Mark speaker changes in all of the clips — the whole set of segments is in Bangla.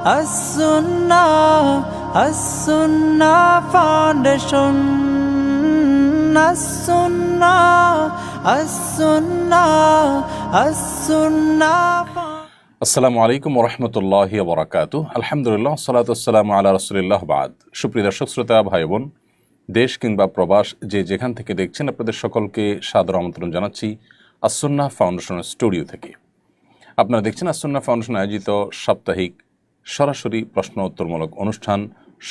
Speaker 1: as-sunnah foundation, as-sunnah.
Speaker 2: আসসালামু আলাইকুম ওয়া রাহমাতুল্লাহি ওয়া বারাকাতুহু। আলহামদুলিল্লাহ, সালাতু ওয়াসসালামু আলা রাসূলিল্লাহ, বাদ। সুপ্রিয় দর্শক শ্রোতা ভাই বোন, দেশ কিংবা প্রবাস যে যেখান থেকে দেখছেন, আপনাদের সকলকে সাদর আমন্ত্রণ জানাচ্ছি আস-সুন্নাহ ফাউন্ডেশনের স্টুডিও থেকে। আপনারা দেখছেন আস-সুন্নাহ ফাউন্ডেশন আয়োজিত সাপ্তাহিক সরাসরি প্রশ্ন উত্তরমূলক অনুষ্ঠান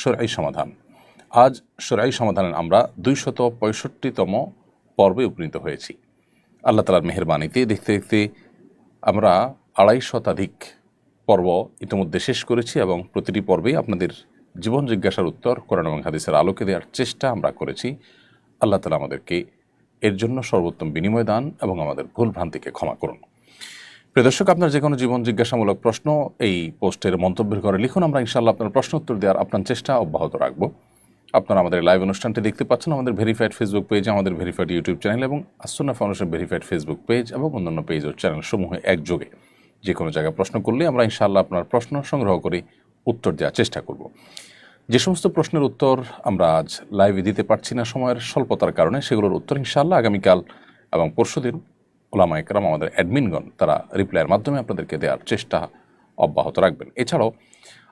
Speaker 2: শরঈ সমাধান। আজ শরঈ সমাধানের আমরা 265তম পর্বে উপনীত হয়েছি। আল্লাহ তাআলার মেহেরবানিতে দেখতে দেখতে আমরা 250 শতাধিক পর্ব ইতিমধ্যে শেষ করেছি এবং প্রতিটি পর্বে আপনাদের জীবন জিজ্ঞাসার উত্তর কোরআন এবং হাদিসের আলোকে দেওয়ার চেষ্টা আমরা করেছি। আল্লাহ তাআলা আমাদেরকে এর জন্য সর্বোত্তম বিনিময় দান এবং আমাদের ভুল ভ্রান্তিকে ক্ষমা করুন। প্রিয় দর্শক, আপনার যে কোনো জীবন জিজ্ঞাসামূলক প্রশ্ন এই পোস্টের মন্তব্যের ঘরে লিখুন। আমরা ইনশাআল্লাহ আপনার প্রশ্ন উত্তর দেওয়ার আপনার চেষ্টা অব্যাহত রাখব। আপনারা আমাদের লাইভ অনুষ্ঠানটি দেখতে পাচ্ছেন আমাদের ভেরিফাইড ফেসবুক পেজ, আমাদের ভেরিফাইড ইউটিউব চ্যানেল এবং As Sunnah foundation verified Facebook page এবং অন্যান্য পেজ ও চ্যানেল সমূহে একযোগে যে কোনো জায়গায় প্রশ্ন করলে আমরা ইনশাআল্লাহ আপনার প্রশ্ন সংগ্রহ করে উত্তর দেওয়ার চেষ্টা করব। যে সমস্ত প্রশ্নের উত্তর আমরা আজ লাইভে দিতে পারছি না সময়ের স্বল্পতার কারণে, সেগুলোর উত্তর ইনশাআল্লাহ আগামীকাল এবং পরশুদিন উলামা ইকরাম, আমাদের অ্যাডমিনগণ, তারা রিপ্লাইয়ের মাধ্যমে আপনাদেরকে দেওয়ার চেষ্টা অব্যাহত রাখবেন। এছাড়াও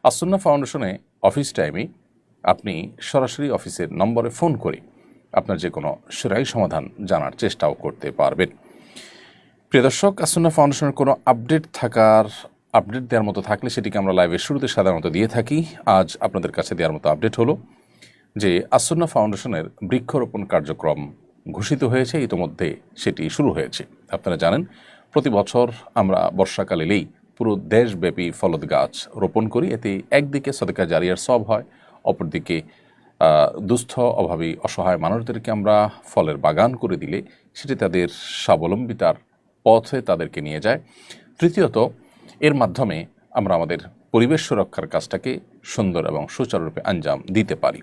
Speaker 2: আস-সুন্নাহ ফাউন্ডেশনে অফিস টাইমে আপনি সরাসরি অফিসের নম্বরে ফোন করে আপনার যে কোনো শরঈ সমাধান জানার চেষ্টাও করতে পারবেন। প্রিয় দর্শক, আস-সুন্নাহ ফাউন্ডেশনের কোনো আপডেট দেওয়ার মতো থাকলে সেটিকে আমরা লাইভের শুরুতে সাধারণত দিয়ে থাকি। আজ আপনাদের কাছে দেওয়ার মতো আপডেট হলো যে আস-সুন্নাহ ফাউন্ডেশনের বৃক্ষরোপণ কার্যক্রম ঘোষিত হয়েছে, ইতোমধ্যে সেটি শুরু হয়েছে। আপনারা জানেন প্রতি বছর আমরা বর্ষাকাল এলেই পুরো দেশব্যাপী ফলদ গাছ রোপণ করি। এতে একদিকে সদকা জারিয়ার সওয়াব হয়, অপরদিকে দুস্থ, অভাবী, অসহায় মানুষদেরকে আমরা ফলের বাগান করে দিলে সেটি তাদের স্বাবলম্বিতার পথে তাদেরকে নিয়ে যায়। তৃতীয়ত, এর মাধ্যমে আমরা আমাদের পরিবেশ সুরক্ষার কাজটাকে সুন্দর এবং সুচারুরূপে আঞ্জাম দিতে পারি।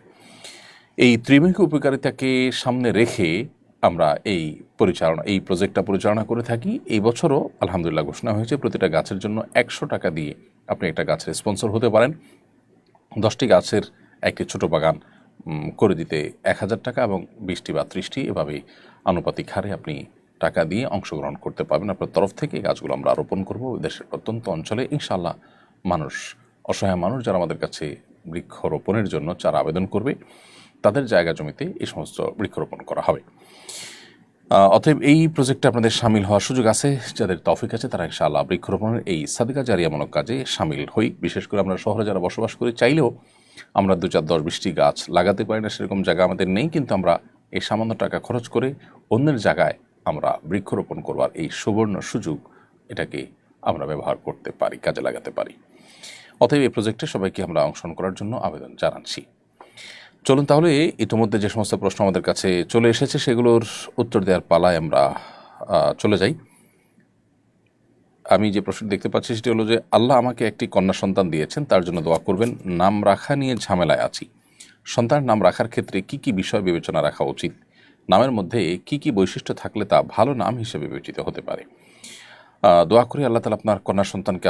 Speaker 2: এই ত্রিমুখী উপকারিতাকে সামনে রেখে আমরা এই প্রজেক্টটা পরিচালনা করে থাকি। এই বছরও আলহামদুলিল্লাহ ঘোষণা হয়েছে প্রতিটা গাছের জন্য 100 টাকা দিয়ে আপনি একটা গাছের স্পন্সর হতে পারেন। 10টি গাছের একটি ছোট বাগান করে দিতে 1000 টাকা এবং 20টি বা 30টি এভাবে আনুপাতিক হারে আপনি টাকা দিয়ে অংশগ্রহণ করতে পারবেন। আপনার তরফ থেকে গাছগুলো আমরা রোপণ করব দেশের প্রত্যন্ত অঞ্চলে। ইনশাআল্লাহ অসহায় মানুষ যারা আমাদের কাছে বৃক্ষরোপণের জন্য চারা আবেদন করবে, তাদের জায়গা জমিতে এই সমস্ত বৃক্ষরোপণ করা হবে। অতএব এই প্রজেক্টে আপনাদের সামিল হওয়ার সুযোগ আছে। যাদের তৌফিক আছে তারা ইনশাআল্লাহ বৃক্ষরোপণের এই সাদকা জারিয়ামূলক কাজে সামিল হই। বিশেষ করে আমরা শহরে যারা বসবাস করি, চাইলেও আমরা 2, 4, 10, 20টি গাছ লাগাতে পারি না, সেরকম জায়গা আমাদের নেই। কিন্তু আমরা এই সামান্য টাকা খরচ করে অন্যের জায়গায় আমরা বৃক্ষরোপণ করবার এই সুবর্ণ সুযোগ, এটাকে আমরা ব্যবহার করতে পারি, কাজে লাগাতে পারি। অতএব এই প্রজেক্টে সবাইকে আমরা অংশগ্রহণ করার জন্য আবেদন জানাচ্ছি। চলুন তাহলে ইতিমধ্যে যে সমস্ত প্রশ্ন আমাদের কাছে চলে এসেছে সেগুলোর উত্তর দেওয়ার পালায় আমরা চলে যাই। আমি যে প্রশ্ন দেখতে পাচ্ছি সেটি হলো যে, আল্লাহ আমাকে একটি কন্যা সন্তান দিয়েছেন, তার জন্য দোয়া করবেন। নাম রাখা নিয়ে ঝামেলায় আছি। সন্তানের নাম রাখার ক্ষেত্রে কি কি বিষয় বিবেচনা রাখা উচিত? নামের মধ্যে কি কি বৈশিষ্ট্য থাকলে তা ভালো নাম হিসেবে বিবেচিত হতে পারে? দোয়া করি আল্লাহ তাআলা আপনার কন্যা সন্তানকে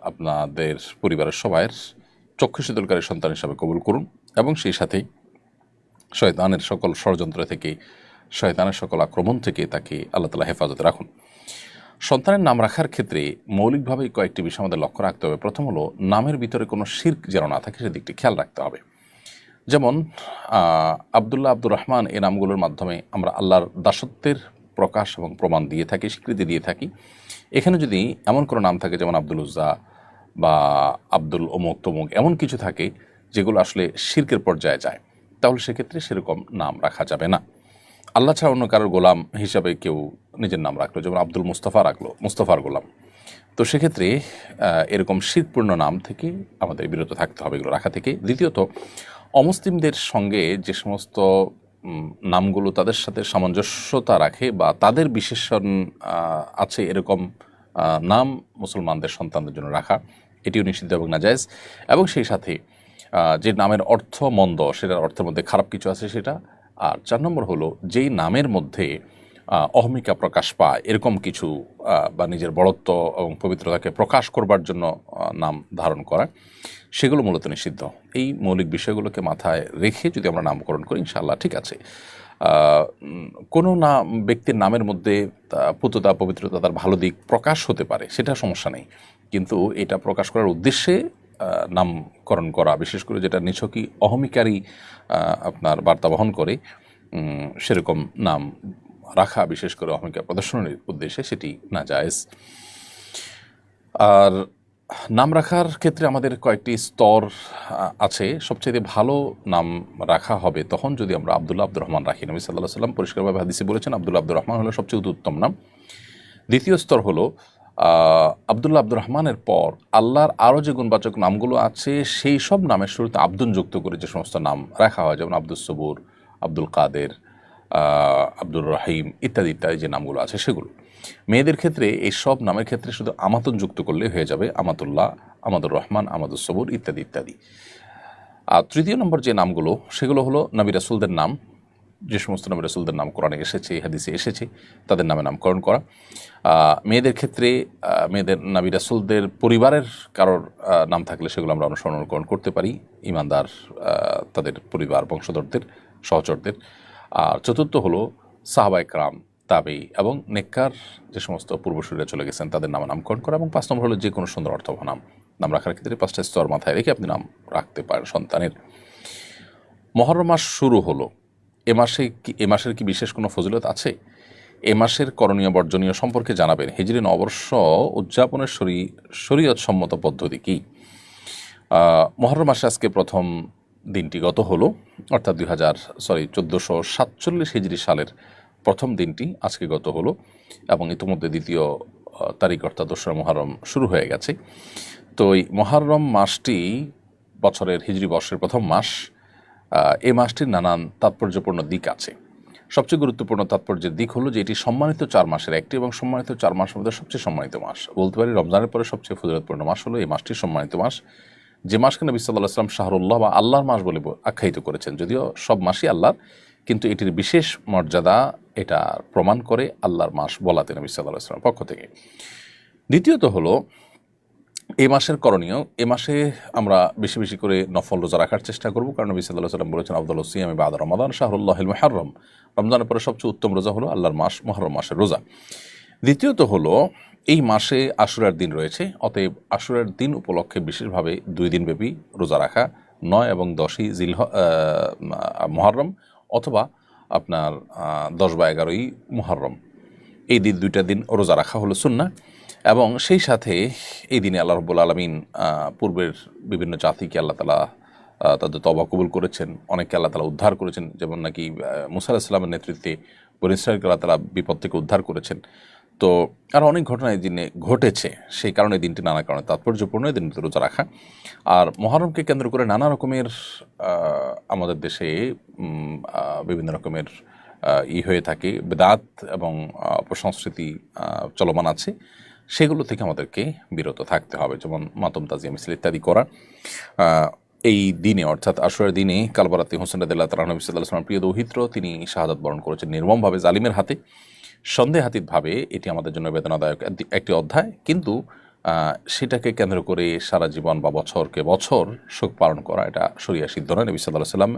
Speaker 2: আপনাদের পরিবারের সবাইয়ের চক্ষু শীতলকারী সন্তান হিসাবে কবুল করুন এবং সেই সাথে শয়তানের সকল ষড়যন্ত্র থেকে, শয়তানের সকল আক্রমণ থেকে তাকে আল্লাহ তাআলা হেফাজতে রাখুন। সন্তানের নাম রাখার ক্ষেত্রে মৌলিকভাবেই কয়েকটি বিষয় আমাদের লক্ষ্য রাখতে হবে। প্রথম হলো, নামের ভিতরে কোনো শিরক যেন না থাকে সেদিকটি খেয়াল রাখতে হবে। যেমন আবদুল্লাহ, আব্দুর রহমান এই নামগুলোর মাধ্যমে আমরা আল্লাহর দাসত্বের প্রকাশ এবং প্রমাণ দিয়ে থাকি, স্বীকৃতি দিয়ে থাকি। এখানে যদি এমন কোনো নাম থাকে যেমন আব্দুল উজ্জা বা আব্দুল অমুক তমুক, এমন কিছু থাকে যেগুলো আসলে শিরকের পর্যায়ে যায়, তাহলে সেক্ষেত্রে সেরকম নাম রাখা যাবে না। আল্লাহ ছাড়া অন্য কারোর গোলাম হিসাবে কেউ নিজের নাম রাখলো, যেমন আব্দুল মুস্তাফা রাখলো, মুস্তাফার গোলাম, তো সেক্ষেত্রে এরকম শিরকপূর্ণ নাম থেকে আমাদের বিরত থাকতে হবে, এগুলো রাখা থেকে। দ্বিতীয়ত, অমুসলিমদের সঙ্গে যে সমস্ত নামগুলো তাদের সাথে সামঞ্জস্যতা রাখে বা তাদের বিশেষণ আছে, এরকম নাম মুসলমানদের সন্তানদের জন্য রাখা এটিও নিষিদ্ধ এবং নাজায়েজ। এবং সেই সাথে যে নামের অর্থ মন্দ, সেটার অর্থের মধ্যে খারাপ কিছু আছে সেটা। আর 4 নম্বর হলো, যেই নামের মধ্যে অহমিকা প্রকাশ পায় এরকম কিছু বা নিজের বড়ত্ব এবং পবিত্রতাকে প্রকাশ করবার জন্য নাম ধারণ করা, সেগুলো মূলত নিষিদ্ধ। এই মৌলিক বিষয়গুলোকে মাথায় রেখে যদি আমরা নামকরণ করি ইনশাআল্লাহ ঠিক আছে। কোনো নাম ব্যক্তির নামের মধ্যে পুততা পবিত্রতা তার ভালো দিক প্রকাশ হতে পারে, সেটা সমস্যা নেই, কিন্তু এটা প্রকাশ করার উদ্দেশ্যে নামকরণ করা, বিশেষ করে যেটা নিছকই অহমিকারী আপনার বার্তা বহন করে সেরকম নাম রাখা, বিশেষ করে অহমিকা প্রদর্শনের উদ্দেশ্যে, সেটি নাজায়েজ। আর নাম রাখার ক্ষেত্রে আমাদের কয়েকটি স্তর আছে। সবচেয়ে ভালো নাম রাখা হবে তখন যদি আমরা আব্দুল্লাহ আব্দুর রহমান রাখি। নবী সাল্লাল্লাহু আলাইহি ওয়াসাল্লাম পরিষ্কারভাবে হাদিসে বলেছেন আব্দুল্লাহ আব্দুর রহমান হলো সবচেয়ে উত্তম নাম। দ্বিতীয় স্তর হলো আব্দুল্লাহ আব্দুর রহমানের পর আল্লাহর আরও যে গুণবাচক নামগুলো আছে সেই সব নামের শুরুতে আব্দুন যুক্ত করে যে সমস্ত নাম রাখা হয়, যেমন আব্দুস সবুর, আব্দুল কাদের, আব্দুর রহিম ইত্যাদি ইত্যাদি যে নামগুলো আছে সেগুলো। মেয়েদের ক্ষেত্রে এই সব নামের ক্ষেত্রে শুধু আমাতুন যুক্ত করলে হয়ে যাবে, আমাতুল্লাহ, আমাদুর রহমান, আমাদুস সবুর ইত্যাদি ইত্যাদি। আর তৃতীয় নম্বর যে নামগুলো সেগুলো হলো নবী রাসূলদের নাম, যে সমস্ত নবী রাসূলদের নাম কোরআনে এসেছে, হাদিসে এসেছে, তাদের নামে নামকরণ করা। মেয়েদের ক্ষেত্রে মেয়েদের নবী রাসূলদের পরিবারের কারোর নাম থাকলে সেগুলো আমরা অনুসরণ করতে পারি, ঈমানদার তাদের পরিবার বংশধরদের, সহচরদের। আর চতুর্থ হলো সাহাবায়ে কেরাম, তাবেঈ এবং নেককার যে সমস্ত পূর্বসূরীরা চলে গেছেন তাদের নামে নামকরণ করা। এবং 5 নম্বর হলো যে কোনো সুন্দর অর্থবহ নাম রাখার ক্ষেত্রে 5টা স্তর মাথায় রেখে আপনি নাম রাখতে পারেন সন্তানের। মুহররম মাস শুরু হলো, এ মাসের কি বিশেষ কোনো ফজিলত আছে? এ মাসের করণীয় বর্জনীয় সম্পর্কে জানাবেন। হিজরি নববর্ষ উদযাপনের শরীয়ত সম্মত পদ্ধতি কী? মুহররম মাসে আজকে প্রথম দিনটি গত হলো, অর্থাৎ 1447 হিজরি সালের প্রথম দিনটি আজকে গত হলো এবং ইতিমধ্যে দ্বিতীয় তারিখ অর্থাৎ 2রা মুহররম শুরু হয়ে গেছে। তো এই মুহররম মাসটি বছরের হিজরি বর্ষের প্রথম মাস। এই মাসটির নানান তাৎপর্যপূর্ণ দিক আছে। সবচেয়ে গুরুত্বপূর্ণ তাৎপর্যের দিক হলো যে এটি সম্মানিত 4 মাসের একটি এবং সম্মানিত 4 মাসের মধ্যে সবচেয়ে সম্মানিত মাস। বলতে পারি রমজানের পরে সবচেয়ে ফজিলতপূর্ণ মাস হলো এই মাসটি, সম্মানিত মাস, যে মাসকে নবী সাল্লাল্লাহু আলাইহি ওয়াসাল্লাম শাহরুল্লাহ বা আল্লাহর মাস বলে আখ্যায়িত করেছেন। যদিও সব মাসই আল্লাহর, কিন্তু এটির বিশেষ মর্যাদা এটা প্রমাণ করে আল্লাহর মাস বলাতে নবী সাল্লাল্লাহু আলাইহি ওয়াসাল্লামের পক্ষ থেকে। দ্বিতীয়ত হলো এই মাসের করণীয়। এ মাসে আমরা বেশি বেশি করে নফল রোজা রাখার চেষ্টা করব, কারণ নবী সাল্লাল্লাহু আলাইহি ওয়াসাল্লাম বলেছেন আফদালুস সিয়ামি বা'দা রমাদান শাহরুল্লাহিল মুহররম, রমজানের পরে সবচেয়ে উত্তম রোজা হলো আল্লাহর মাস মুহররম মাসের রোজা। দ্বিতীয়ত হলো এই মাসে আশুরার দিন রয়েছে, অতএব আশুরার দিন উপলক্ষে বিশেষভাবে 2 দিন ব্যাপী রোজা রাখা, 9 এবং 10ই মুহররম অথবা আপনার 10 বা 11ই মুহররম, এই দিন 2টা দিন রোজা রাখা হলো সুন্নাহ। এবং সেই সাথে এই দিনে আল্লাহ রাব্বুল আলামিন পূর্বের বিভিন্ন জাতিকে আল্লাহ তাআলা তাদের তওবা কবুল করেছেন, অনেককে আল্লাহ তাআলা উদ্ধার করেছেন, যেমন নাকি মুসা আলাইহিস সালামের নেতৃত্বে বনী ইসরাঈলকে আল্লাহ তাআলা বিপদ থেকে উদ্ধার করেছেন। তো আরও অনেক ঘটনা এই দিনে ঘটেছে, সেই কারণে দিনটি নানা কারণে তাৎপর্যপূর্ণ, এই দিনটি রোজা রাখা। আর মুহররমকে কেন্দ্র করে নানা রকমের আমাদের দেশে বিভিন্ন রকমের হয়ে থাকে, বেদাত এবং অপসংস্কৃতি চলমান আছে, সেগুলো থেকে আমাদেরকে বিরত থাকতে হবে, যেমন মাতম তাজিয়া মিছিল ইত্যাদি করা। এই দিনে অর্থাৎ আশুরার দিনে কালবারাতে হোসেন রাদিয়াল্লাহু তাআলা নবী সাল্লাল্লাহু আলাইহি ওয়াসাল্লাম প্রিয় দৌহিত্র তিনি শাহাদাত বরণ করেছেন নির্মমভাবে জালিমের হাতে। সন্দেহাতীতভাবে এটি আমাদের জন্য বেদনাদায়ক একটি অধ্যায়, কিন্তু সেটাকে কেন্দ্র করে সারা জীবন বা বছরকে বছর শোক পালন করা এটা শরিয়া সিদ্ধ নয়। নবী সাল্লাল্লাহু আলাইহি ওয়াসাল্লাম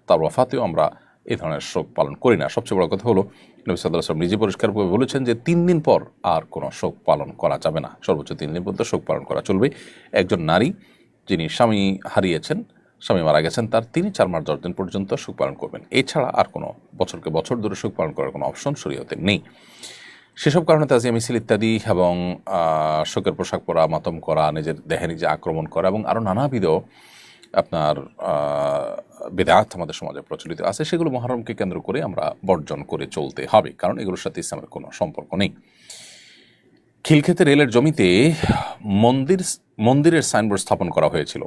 Speaker 2: তার ওয়াফাতেও আমরা এই ধরনের শোক পালন করি না। সবচেয়ে বড় কথা হলো নবী সাল্লাল্লাহু আলাইহি ওয়াসাল্লাম নিজে পরিষ্কারভাবে বলেছেন যে 3 দিন পর আর কোনো শোক পালন করা যাবে না, সর্বোচ্চ 3 দিন পর্যন্ত শোক পালন করা চলবে। একজন নারী যিনি স্বামী হারিয়েছেন, স্বামী মারা গেছেন, তিনি 4 মাস 10 দিন পর্যন্ত শোক পালন করবেন। এছাড়া আর কোনো বছরকে বছর ধরে শোক পালন করার কোনো অপশন শরীয়তে নেই। সেসব কারণে তাজিয়া মিছিল ইত্যাদি এবং শোকের পোশাক পরা, মাতম করা, নিজের দেহে নিজে আক্রমণ করা এবং আরও নানাবিধ আপনার বেদাত আমাদের সমাজে প্রচলিত আছে, সেগুলো মুহররমকে কেন্দ্র করে আমরা বর্জন করে চলতে হবে, কারণ এগুলোর সাথে ইসলামের কোনো সম্পর্ক নেই। খিলক্ষেতে রেলের জমিতে মন্দিরের সাইনবোর্ড স্থাপন করা হয়েছিল,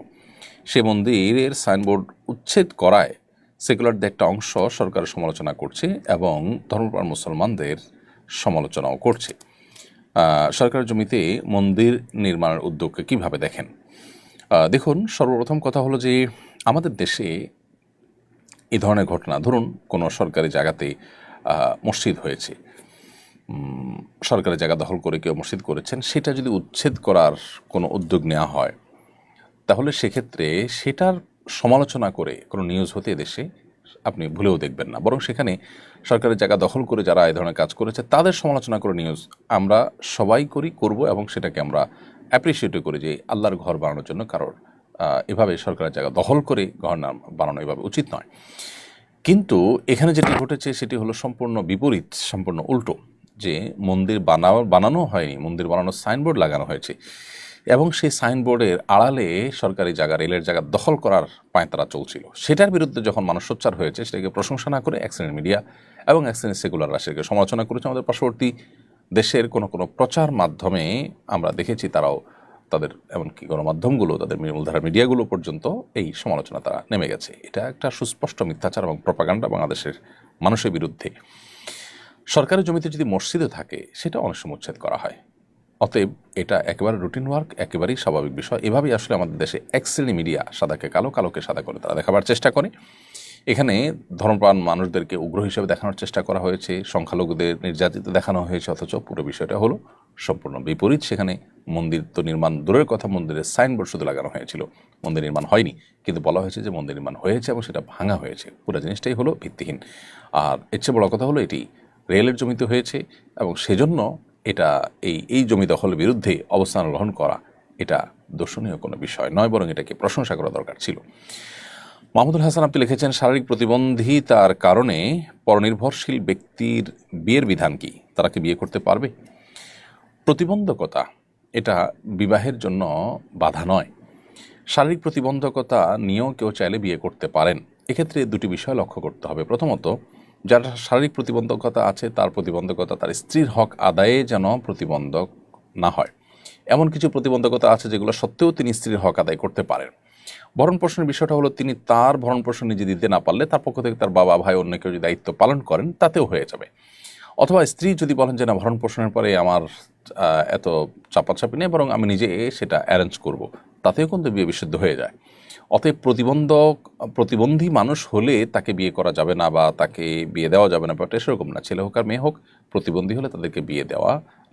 Speaker 2: সে মন্দিরের সাইনবোর্ড উচ্ছেদ করায় সেকুলারদের একটা অংশ সরকারের সমালোচনা করছে এবং ধর্মপ্রাণ মুসলমানদের সমালোচনাও করছে। সরকারের জমিতে মন্দির নির্মাণের উদ্যোগকে কীভাবে দেখেন? দেখুন, সর্বপ্রথম কথা হলো যে আমাদের দেশে এই ধরনের ঘটনা, ধরুন কোনো সরকারি জায়গাতে মসজিদ হয়েছে, সরকারি জায়গা দখল করে কেউ মসজিদ করেছেন, সেটা যদি উচ্ছেদ করার কোনো উদ্যোগ নেওয়া হয়, তাহলে সেক্ষেত্রে সেটার সমালোচনা করে কোনো নিউজ হতে এদেশে আপনি ভুলেও দেখবেন না। বরং সেখানে সরকারি জায়গা দখল করে যারা এই ধরনের কাজ করেছে তাদের সমালোচনা করে নিউজ আমরা সবাই করব, এবং সেটাকে আমরা অ্যাপ্রিসিয়েটও করি যে আল্লাহর ঘর বানানোর জন্য কারোর এভাবে সরকারি জায়গা দখল করে ঘর বানানো এভাবে উচিত নয়। কিন্তু এখানে যেটি ঘটেছে সেটি হলো সম্পূর্ণ বিপরীত, সম্পূর্ণ উল্টো, যে মন্দির বানানো হয়নি, মন্দির বানানোর সাইনবোর্ড লাগানো হয়েছে, এবং সেই সাইনবোর্ডের আড়ালে সরকারি জায়গা, রেলের জায়গা দখল করার পায়তারা চলছিল। সেটার বিরুদ্ধে যখন মানুষ সোচ্চার হয়েছে, সেটাকে প্রশংসা না করে এক শ্রেণীর মিডিয়া এবং এক শ্রেণীর সেকুলাররা সেটাকে সমালোচনা করেছে। আমাদের পার্শ্ববর্তী দেশের কোনো প্রচার মাধ্যমে আমরা দেখেছি তারাও তাদের, এমনকি গণমাধ্যমগুলো, তাদের মূলধারা মিডিয়াগুলো পর্যন্ত এই সমালোচনা তারা নেমে গেছে। এটা একটা সুস্পষ্ট মিথ্যাচার এবং প্রপাগান্ডা বাংলাদেশের মানুষের বিরুদ্ধে। সরকারি জমিতে যদি মসজিদও থাকে সেটা অনেক সময় উচ্ছেদ করা হয়। অতএব এটা একেবারে রুটিন ওয়ার্ক, একেবারেই স্বাভাবিক বিষয়। এভাবেই আসলে আমাদের দেশে এক শ্রেণী মিডিয়া সাদাকে কালো, কালোকে সাদা করে তারা দেখাবার চেষ্টা করে। এখানে ধর্মপ্রাণ মানুষদেরকে উগ্র হিসেবে দেখানোর চেষ্টা করা হয়েছে, সংখ্যালঘুদের নির্যাতিত দেখানো হয়েছে, অথচ পুরো বিষয়টা হলো সম্পূর্ণ বিপরীত। সেখানে মন্দির তো নির্মাণ দূরের কথা, মন্দিরের সাইনবোর্ড শুধু লাগানো হয়েছিল, মন্দির নির্মাণ হয়নি, কিন্তু বলা হয়েছে যে মন্দির নির্মাণ হয়েছে এবং সেটা ভাঙা হয়েছে। পুরো জিনিসটাই হলো ভিত্তিহীন। আর এর চেয়ে বড় কথা হলো এটি রেলের জমিতে হয়েছে, এবং সেজন্য এটা এই জমি দখলের বিরুদ্ধে অবস্থান গ্রহণ করা এটা দর্শনীয় কোনো বিষয় নয়, বরং এটাকে প্রশংসা করা দরকার ছিল। মাহমুদুল হাসান আপনি লিখেছেন, শারীরিক প্রতিবন্ধিতার কারণে পরনির্ভরশীল ব্যক্তির বিয়ের বিধান কি? তারা কি বিয়ে করতে পারবে? প্রতিবন্ধকতা এটা বিবাহের জন্য বাধা নয়। শারীরিক প্রতিবন্ধকতা নিয়েও কেউ চাইলে বিয়ে করতে পারেন। এক্ষেত্রে দুটি বিষয় লক্ষ্য করতে হবে। প্রথমত, যার শারীরিক প্রতিবন্ধকতা আছে তার প্রতিবন্ধকতা তার স্ত্রীর হক আদায়ে যেন প্রতিবন্ধক না হয়। এমন কিছু প্রতিবন্ধকতা আছে যেগুলো সত্ত্বেও তিনি স্ত্রীর হক আদায় করতে পারেন। ভরণ পোষণের বিষয়টা হলো, তিনি তার ভরণ পোষণ নিজে দিতে না পারলে তার পক্ষ থেকে তার বাবা, ভাই, অন্য কেউ যদি দায়িত্ব পালন করেন তাতেও হয়ে যাবে। অথবা স্ত্রী যদি বলেন যে না, ভরণ পোষণের পরে আমার এত চাপাচাপি নেই, বরং আমি নিজে সেটা অ্যারেঞ্জ করব, তাতেও কিন্তু বিয়ে বিশুদ্ধ হয়ে যায়। অতএব প্রতিবন্ধী মানুষ হলে তাকে বিয়ে করা যাবে না বা তাকে বিয়ে দেওয়া যাবে না, ব্যাপারটা সেরকম না। ছেলে হোক আর মেয়ে হোক, প্রতিবন্ধী হলে তাদেরকে বিয়ে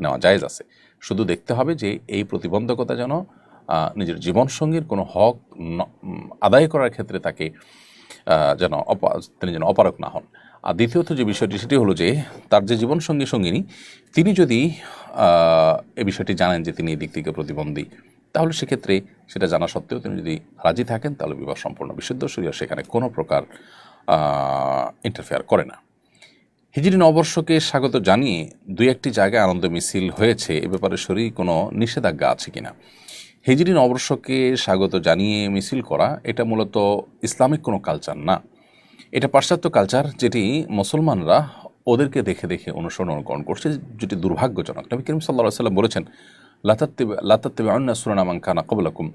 Speaker 2: নেওয়া জায়েজ আছে। শুধু দেখতে হবে যে এই প্রতিবন্ধকতা যেন নিজের জীবনসঙ্গীর কোনো হক আদায় করার ক্ষেত্রে তাকে তিনি যেন অপারক না হন। আর দ্বিতীয়ত যে বিষয়টি, সেটি হলো যে তার যে সঙ্গিনী তিনি যদি এই বিষয়টি জানেন যে তিনি এই দিক থেকে প্রতিবন্ধী, তাহলে সেক্ষেত্রে সেটা জানা সত্ত্বেও তিনি যদি রাজি থাকেন তাহলে বিবাহ সম্পূর্ণ বিশুদ্ধ। শরীয়ত সেখানে কোনো প্রকার ইন্টারফেয়ার করে না। হিজরি নববর্ষকে স্বাগত জানিয়ে দুই একটি জায়গায় আনন্দ মিছিল হয়েছে, এ ব্যাপারে শরীর কোনো নিষেধাজ্ঞা আছে কিনা? হিজরি নববর্ষকে স্বাগত জানিয়ে মিছিল করা এটা মূলত ইসলামিক কোনো কালচার না, এটা পাশ্চাত্য কালচার, যেটি মুসলমানরা ওদেরকে দেখে দেখে অনুকরণ করছে, যেটি দুর্ভাগ্যজনক। নবী করিম সাল্লাল্লাহু আলাইহি ওয়াসাল্লাম বলেছেন, লাতাত্তাবিউন্না সুনানা মান কানা ক্বাবলাকুম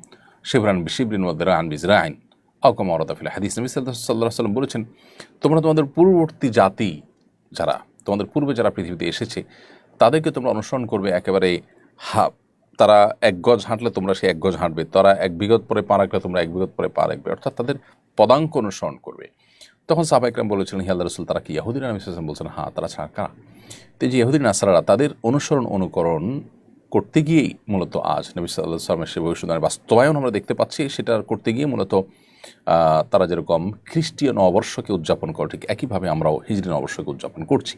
Speaker 2: শিবরান বিশিবরিন ওয়া দিরাআন বিজরাইন আও কামা ওয়ারাদা ফিল হাদিস। নবী সাল্লাল্লাহু আলাইহি ওয়াসাল্লাম বলেছেন, তোমরা তোমাদের পূর্ববর্তী জাতি যারা, তোমাদের পূর্বে যারা পৃথিবীতে এসেছে তাদেরকে তোমরা অনুসরণ করবে একেবারে তারা 1 গজ হাঁটলে তোমরা সেই 1 গজ হাঁটবে, তারা 1 বিঘত পরে পা রাখলে তোমরা 1 বিঘত পরে পা রাখবে, অর্থাৎ তাদের পদাঙ্ক অনুসরণ করবে। তখন সাহাবা ইকরাম বলেছিলেন, হে আল্লাহর রাসূল, তারা কি ইহুদিরা? নবী সাল্লাল্লাহু আলাইহি ওয়াসাল্লাম বলছেন, হ্যাঁ, তারা ছাড়া কারা? তো যে ইহুদি নাসারারা তাদের অনুকরণ করতে গিয়েই মূলত আজ নবী সাল্লাল্লাহু আলাইহি ওয়াসাল্লামের সেই ভবিষ্যদ্বাণীর বাস্তবায়ন আমরা দেখতে পাচ্ছি। সেটা করতে গিয়ে মূলত তারা যেরকম খ্রিস্টীয় নববর্ষকে উদযাপন করে, ঠিক একইভাবে আমরাও হিজরি নববর্ষকে উদযাপন করছি।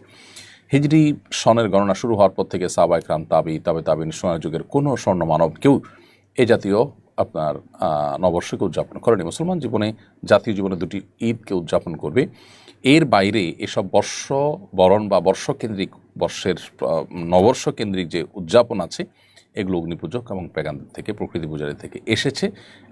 Speaker 2: হিজরি সনের গণনা শুরু হওয়ার পর থেকে সাহাবা ইকরাম, তাবিন, সোনার যুগের কোনো স্বর্ণ মানব কেউ এ জাতীয় আপনার নববর্ষকে উদযাপন করেনি। মুসলমান জীবনে, জাতীয় জীবনে দুটি ঈদকে উদযাপন করবে। এর বাইরে এসব বর্ষবরণ বা বর্ষকেন্দ্রিক নববর্ষ কেন্দ্রিক যে উদযাপন আছে, এগুলো অগ্নিপূজক এবং পেগানদের থেকে, প্রকৃতি পূজারী থেকে এসেছে,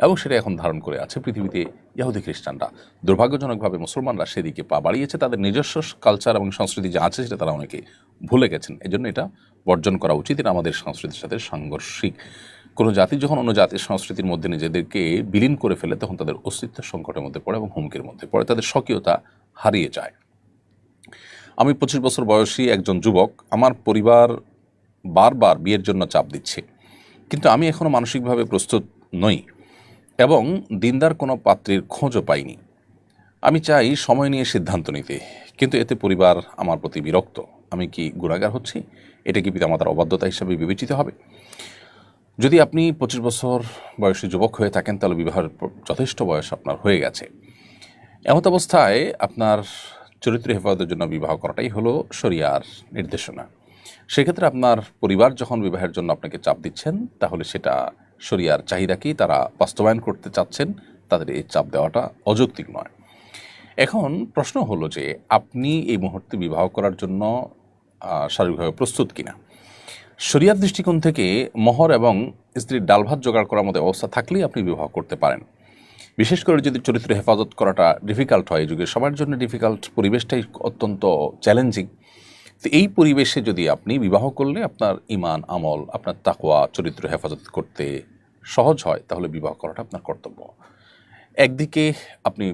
Speaker 2: এবং সেটা এখন ধারণ করে আছে পৃথিবীতে ইহুদি খ্রিস্টানরা। দুর্ভাগ্যজনকভাবে মুসলমানরা সেদিকে পা বাড়িয়েছে। তাদের নিজস্ব কালচার এবং সংস্কৃতি যা আছে সেটা তারা অনেকে ভুলে গেছেন। এজন্য এটা বর্জন করা উচিত। এটা আমাদের সংস্কৃতির সাথে সাংঘর্ষিক। কোনো জাতি যখন অন্য জাতির সংস্কৃতির মধ্যে নিজেদেরকে বিলীন করে ফেলে, তখন তাদের অস্তিত্ব সংকটের মধ্যে পড়ে এবং হুমকির মধ্যে পড়ে, তাদের স্বকীয়তা হারিয়ে যায়। আমি 25 বছর বয়সী একজন যুবক। আমার পরিবার বারবার বিয়ের জন্য চাপ দিচ্ছে, কিন্তু আমি এখনও মানসিকভাবে প্রস্তুত নই এবং দিনদার কোনো পাত্রীর খোঁজও পাইনি। আমি চাই সময় নিয়ে সিদ্ধান্ত নিতে, কিন্তু এতে পরিবার আমার প্রতি বিরক্ত। আমি কি গুনাহগার হচ্ছি? এটা কি পিতামাতার অবাধ্যতা হিসাবে বিবেচিত হবে? যদি আপনি 25 বছর বয়সী যুবক হয়ে থাকেন, তাহলে বিবাহের যথেষ্ট বয়স আপনার হয়ে গেছে। এমত অবস্থায় আপনার চরিত্র হেফাজতের জন্য বিবাহ করাটাই হলো শরিয়ার নির্দেশনা। সেক্ষেত্রে আপনার পরিবার যখন বিবাহের জন্য আপনাকে চাপ দিচ্ছেন, তাহলে সেটা শরিয়ার চাহিদাকেই তারা বাস্তবায়ন করতে চাচ্ছেন, তাদের এই চাপ দেওয়াটা অযৌক্তিক নয়। এখন প্রশ্ন হলো যে আপনি এই মুহূর্তে বিবাহ করার জন্য শারীরিকভাবে প্রস্তুত কিনা। শরিয়ার দৃষ্টিকোণ থেকে মোহর এবং স্ত্রীর ডাল ভাত জোগাড় করার মতো অবস্থা থাকলেই আপনি বিবাহ করতে পারেন। বিশেষ করে যদি চরিত্র হেফাজত করাটা ডিফিকাল্ট হয়, এই যুগে সবার জন্য ডিফিকাল্ট, পরিবেশটাই অত্যন্ত চ্যালেঞ্জিং। তো এই পরিবেশে যদি আপনি বিবাহ করলে আপনার ইমান, আমল, আপনার তাকওয়া, চরিত্র হেফাজত করতে সহজ হয়, তাহলে বিবাহ করাটা আপনার কর্তব্য। একদিকে আপনি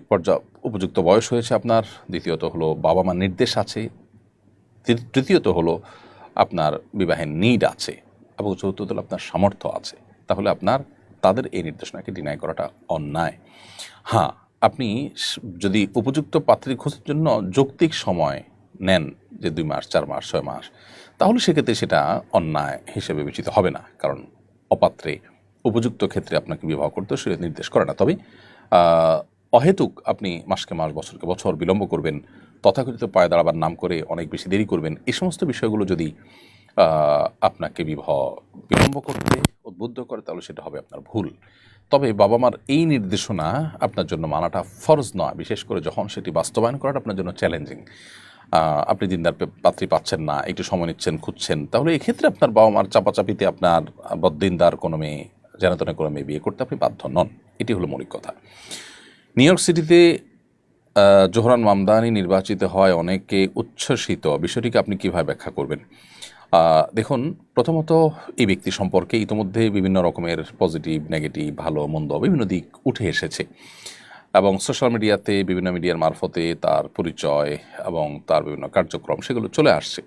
Speaker 2: উপযুক্ত বয়স হয়েছে আপনার, দ্বিতীয়ত হলো বাবা মার নির্দেশ আছে, তৃতীয়ত হলো আপনার বিবাহের নিড আছে, এবং চতুর্থত হলো আপনার সামর্থ্য আছে। তাহলে আপনার তাদের এই নির্দেশনাকে ডিনাই করাটা অন্যায়। হ্যাঁ, আপনি যদি উপযুক্ত পাত্রী খোঁজার জন্য যৌক্তিক সময় নেন, যে 2 মাস, 4 মাস, 6 মাস, তাহলে সেক্ষেত্রে সেটা অন্যায় হিসেবে বিবেচিত হবে না, কারণ অপাত্রে উপযুক্ত ক্ষেত্রে আপনাকে বিবাহ করতে সে নির্দেশ করে না। তবে অহেতুক আপনি মাসকে মাস, বছরকে বছর বিলম্ব করবেন, তথাকথিত পায়ে দাঁড়াবার নাম করে অনেক বেশি দেরি করবেন, এই সমস্ত বিষয়গুলো যদি আপনাকে বিলম্ব করতে উদ্বুদ্ধ করে, তাহলে সেটা হবে আপনার ভুল। তবে বাবা মার এই নির্দেশনা আপনার জন্য মানাটা ফরজ নয়, বিশেষ করে যখন সেটি বাস্তবায়ন করাটা আপনার জন্য চ্যালেঞ্জিং। আপনি দিনদার পাত্রী পাচ্ছেন না, একটু সময় নিচ্ছেন, খুঁজছেন, তাহলে এক্ষেত্রে আপনার বাবা মার চাপাচাপিতে আপনার বদ্দিনদার কোনো মেয়ে, জানাতনে কোনো মেয়ে বিয়ে করতে আপনি বাধ্য নন। এটি হলো মৌলিক কথা। নিউ ইয়র্ক সিটিতে জোহরান মামদানি নির্বাচিত হয় অনেকে উচ্ছ্বসিত, বিষয়টিকে আপনি কীভাবে ব্যাখ্যা করবেন? দেখুন, প্রথমত এই ব্যক্তি সম্পর্কে ইতিমধ্যে বিভিন্ন রকমের পজিটিভ, নেগেটিভ, ভালো মন্দ বিভিন্ন দিক উঠে এসেছে, এবং সোশ্যাল মিডিয়াতে বিভিন্ন মিডিয়ার মারফতে তার পরিচয় এবং তার বিভিন্ন কার্যক্রম সেগুলো চলে আসছে।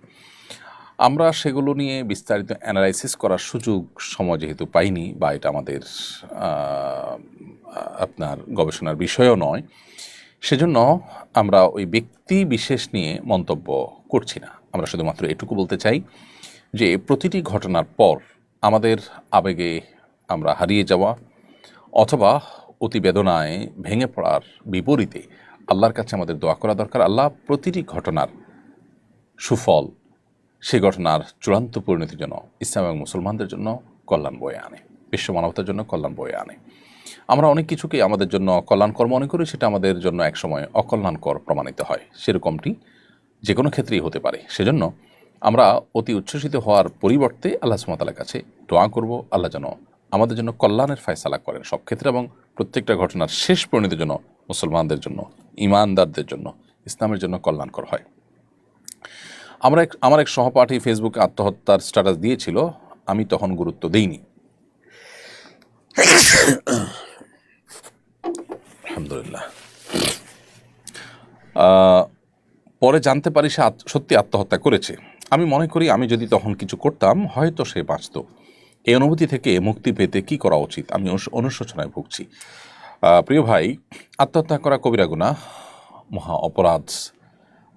Speaker 2: আমরা সেগুলো নিয়ে বিস্তারিত অ্যানালাইসিস করার সুযোগ সময় যেহেতু পাইনি, বা এটা আমাদের আপনার গবেষণার বিষয়ও নয়, সেজন্য আমরা ওই ব্যক্তি বিশেষ নিয়ে মন্তব্য করছি না। আমরা শুধুমাত্র এটুকু বলতে চাই যে প্রতিটি ঘটনার পর আমাদের আবেগে আমরা হারিয়ে যাওয়া অথবা অতি বেদনায় ভেঙে পড়ার বিপরীতে আল্লাহর কাছে আমাদের দোয়া করা দরকার। আল্লাহ প্রতিটি ঘটনার সুফল, সেই ঘটনার চূড়ান্ত পরিণতির জন্য ইসলাম এবং মুসলমানদের জন্য কল্যাণ বয়ে আনে, বিশ্ব মানবতার জন্য কল্যাণ বয়ে আনে। আমরা অনেক কিছুকে আমাদের জন্য কল্যাণকর মনে করি, সেটা আমাদের জন্য একসময় অকল্যাণকর প্রমাণিত হয়। সেরকমটি যে কোনো ক্ষেত্রেই হতে পারে। সেজন্য আমরা অতি উচ্ছ্বসিত হওয়ার পরিবর্তে আল্লাহ সুবহানাহু ওয়া তাআলার কাছে দোয়া করব, আল্লাহ যেন আমাদের জন্য কল্যাণের ফয়সালা করেন সব ক্ষেত্রে, এবং প্রত্যেকটা ঘটনার শেষ পরিণতির জন্য মুসলমানদের জন্য, ইমানদারদের জন্য, ইসলামের জন্য কল্যাণকর হয়। আমার এক সহপাঠী ফেসবুকে আত্মহত্যার স্ট্যাটাস দিয়েছিল, আমি তখন গুরুত্ব দিইনি। আলহামদুলিল্লাহ। পরে জানতে পারি সে সত্যি আত্মহত্যা করেছে। আমি মনে করি আমি যদি তখন কিছু করতাম হয়তো সে বাঁচত। এই অনুভূতি থেকে মুক্তি পেতে কি করা উচিত? আমি অনুশোচনায় ভুগছি। প্রিয় ভাই, আত্মহত্যা করা কবিরা গুনাহ, মহা অপরাধ।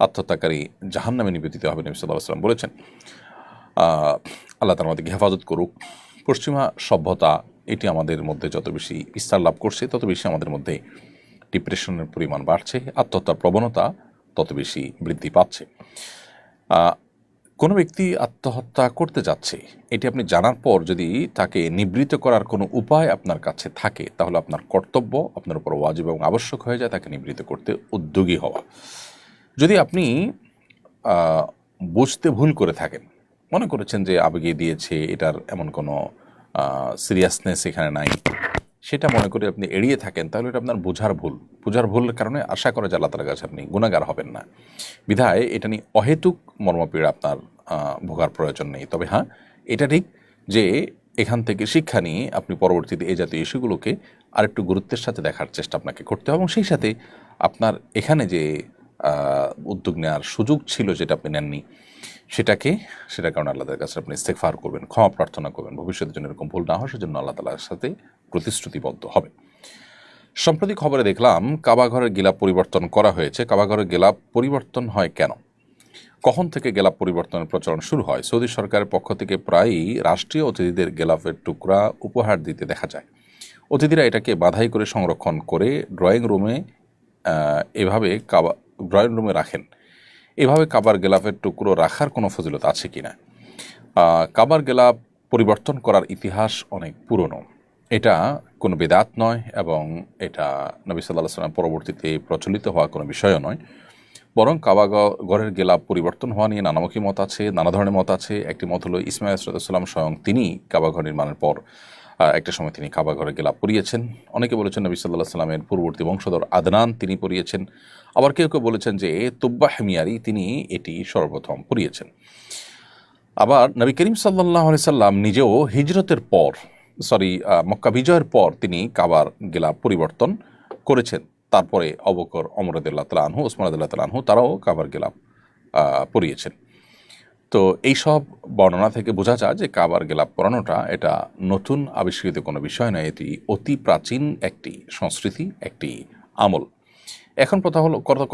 Speaker 2: আত্মহত্যাকারী জাহান্নামে নিবেদিত হবে, নবী সাল্লাল্লাহু আলাইহি ওয়াসাল্লাম বলেছেন। আল্লাহ তাআলা আমাদেরকে হেফাজত করুক। পশ্চিমা সভ্যতা এটি আমাদের মধ্যে যত বেশি বিস্তার লাভ করছে, তত বেশি আমাদের মধ্যে ডিপ্রেশনের পরিমাণ বাড়ছে, আত্মহত্যার প্রবণতা তত বেশি বৃদ্ধি পাচ্ছে। কোনো ব্যক্তি আত্মহত্যা করতে যাচ্ছে, এটি আপনি জানার পর যদি তাকে নিবৃত্ত করার কোনো উপায় আপনার কাছে থাকে, তাহলে আপনার কর্তব্য, আপনার উপর ওয়াজিব এবং আবশ্যক হয়ে যায় তাকে নিবৃত্ত করতে উদ্যোগী হওয়া। যদি আপনি বুঝতে ভুল করে থাকেন, মনে করেছেন যে আবেগে দিয়েছে, এটার এমন কোনো সিরিয়াসনেস এখানে নাই, সেটা মনে করে আপনি এড়িয়ে থাকেন, তাহলে এটা আপনার বোঝার ভুলের কারণে আশা করা যায় আল্লাহ তাআলার কাছে আপনি গুনাহগার হবেন না। বিধায় এটা নিয়ে অহেতুক মর্মপীড়া আপনার ভোগার প্রয়োজন নেই। তবে হ্যাঁ, এটা ঠিক যে এখান থেকে শিক্ষা নিয়ে আপনি পরবর্তীতে এই জাতীয় ইস্যুগুলোকে আরেকটু গুরুত্বের সাথে দেখার চেষ্টা আপনাকে করতে হবে, এবং সেই সাথে আপনার এখানে যে উদ্যোগ নেওয়ার সুযোগ ছিল যেটা আপনি নেননি, সেটার কারণে আল্লাহ তাআলার কাছে আপনি ইস্তেগফার করবেন, ক্ষমা প্রার্থনা করবেন, ভবিষ্যতের জন্য এরকম ভুল না হয় সেজন্য আল্লাহ তাআলার সাথে প্রতিশ্রুতিবদ্ধ হবে। সম্প্রতি খবরে দেখলাম কাবাঘরের গিলাফ পরিবর্তন করা হয়েছে। কাবাঘরের গিলাফ পরিবর্তন হয় কেন, কখন থেকে গিলাফ পরিবর্তনের প্রচলন শুরু হয়? সৌদি সরকারের পক্ষ থেকে প্রায়ই রাষ্ট্রীয় অতিথিদের গিলাফের টুকরা উপহার দিতে দেখা যায়। অতিথিরা এটাকে বাধাই করে সংরক্ষণ করে ড্রয়িং রুমে ড্রয়িং রুমে রাখেন। এভাবে কাবার গিলাফের টুকরো রাখার কোনো ফজিলত আছে কিনা? কাবার গিলাফ পরিবর্তন করার ইতিহাস অনেক পুরনো। এটা কোনো বেদাত নয় এবং এটা নবী সাল্লাল্লাহু আলাইহি ওয়াসাল্লাম পরবর্তীতে প্রচলিত হওয়া কোনো বিষয়ও নয়। বরং কাবা ঘরের গিলাফ পরিবর্তন হওয়া নিয়ে নানামুখী মত আছে, নানা ধরনের মত আছে। একটি মত হলো ইসমাঈল আলাইহিস সালাম স্বয়ং তিনি কাবা ঘর নির্মাণের পর একটা সময় তিনি কাবা ঘরের গিলাফ পরিয়েছেন। অনেকে বলেছেন নবী সাল্লাল্লাহু আলাইহি ওয়াসাল্লামের পূর্ববর্তী বংশধর আদনান তিনি পরিয়েছেন। আবার কেউ কেউ বলেছেন যে তুব্বা হিমিয়ারি তিনি এটি সর্বপ্রথম পরিয়েছেন। আবার নবী করিম সাল্লাল্লাহু আলাইহি সাল্লাম নিজেও হিজরতের পর মক্কা বিজয়ের পর তিনি কাবার গিলাফ পরিবর্তন করেছেন। তারপরে আবু বকর, ওমর রাদিয়াল্লাহু তাআলা আনহু, ওসমান রাদিয়াল্লাহু তাআলা আনহু তারাও কাবার গিলাফ পরিয়েছেন। তো এইসব বর্ণনা থেকে বোঝা যায় যে কাবার গিলাফ পরানোটা এটা নতুন আবিষ্কৃত কোনো বিষয় নয়, এটি অতি প্রাচীন একটি সংস্কৃতি, একটি আমল। এখন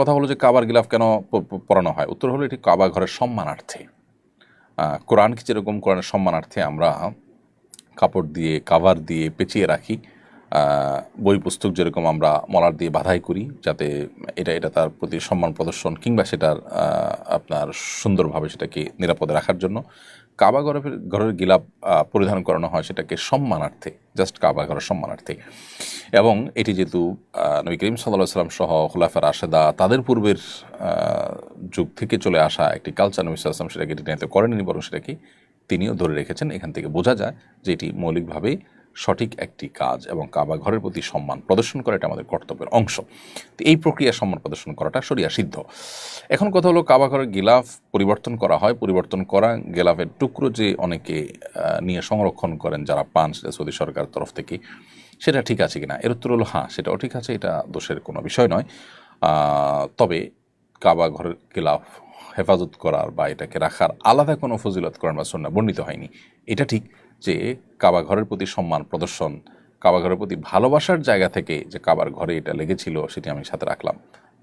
Speaker 2: কথা হলো যে কাবার গিলাফ কেন পরানো হয়? উত্তর হলো এটি কাবা ঘরের সম্মানার্থে। কোরআনকে যেরকম কোরআনের সম্মানার্থে আমরা কাপড় দিয়ে কাভার দিয়ে পেঁচিয়ে রাখি, বই পুস্তক যেরকম আমরা মলার দিয়ে বাধাই করি যাতে এটা তার প্রতি সম্মান প্রদর্শন কিংবা সেটার আপনার সুন্দরভাবে সেটাকে নিরাপদে রাখার জন্য কাবা ঘরের গিলাফ পরিধান করানো হয় সেটাকে সম্মানার্থে, জাস্ট কাবা ঘরের সম্মানার্থে। এবং এটি যেহেতু নবী করিম সাল্লাল্লাহু আলাইহি ওয়াসাল্লাম সহ খুলাফা রাশেদা তাদের পূর্বের যুগ থেকে চলে আসা একটি কালচার, নবী সাল্লাল্লাহু আলাইহি ওয়াসাল্লাম সেটাকে ডিনাইতে করেননি, বরং সেটাকে তিনিও ধরে রেখেছেন। এখান থেকে বোঝা যায় যে এটি মৌলিকভাবে সঠিক একটি কাজ এবং কাবা ঘরের প্রতি সম্মান প্রদর্শন করা এটা আমাদের কর্তব্যের অংশ। তো এই প্রক্রিয়া সম্মান প্রদর্শন করাটা শরিয়া সিদ্ধ। এখন কথা হলো কাবা ঘরের গিলাফ পরিবর্তন করা হয়, পরিবর্তন করা গিলাফের টুকরো যে অনেকে নিয়ে সংরক্ষণ করেন, যারা পান সেটা সৌদি সরকার তরফ থেকে, সেটা ঠিক আছে কিনা? এর উত্তর হলো হ্যাঁ, সেটাও ঠিক আছে, এটা দোষের কোনো বিষয় নয়। তবে কাবা ঘরের গিলাফ হেফাজত করার বা এটাকে রাখার আলাদা কোনো ফজিলত কোরআন বা সুন্নাহ বর্ণিত হয়নি। এটা ঠিক যে কাবা ঘরের প্রতি সম্মান প্রদর্শন, কাবা ঘরের প্রতি ভালোবাসার জায়গা থেকে যে কাবার ঘরে এটা লেগেছিল সেটি আমি সাথে রাখলাম,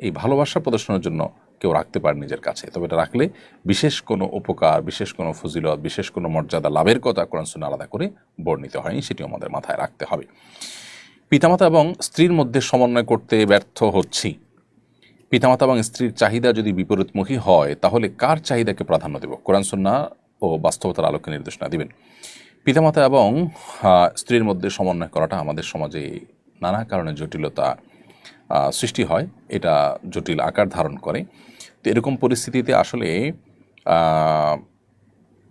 Speaker 2: এই ভালোবাসা প্রদর্শনের জন্য কেউ রাখতে পারে নিজের কাছে। তবে এটা রাখলে বিশেষ কোনো উপকার, বিশেষ কোনো ফজিলত, বিশেষ কোনো মর্যাদা লাভের কথা কোরআন সুন্নাহ আলাদা করে বর্ণিত হয়নি, সেটিও আমাদের মাথায় রাখতে হবে। পিতামাতা এবং স্ত্রীর মধ্যে সমন্বয় করতে ব্যর্থ হচ্ছি। পিতামাতা এবং স্ত্রীর চাহিদা যদি বিপরীতমুখী হয় তাহলে কার চাহিদাকে প্রাধান্য দেব? কোরআন সুন্নাহ ও বাস্তবতার আলোকে নির্দেশনা দিবেন। পিতামাতা এবং স্ত্রীর মধ্যে সমন্বয় করাটা আমাদের সমাজে নানা কারণে জটিলতা সৃষ্টি হয়, এটা জটিল আকার ধারণ করে। তো এরকম পরিস্থিতিতে আসলে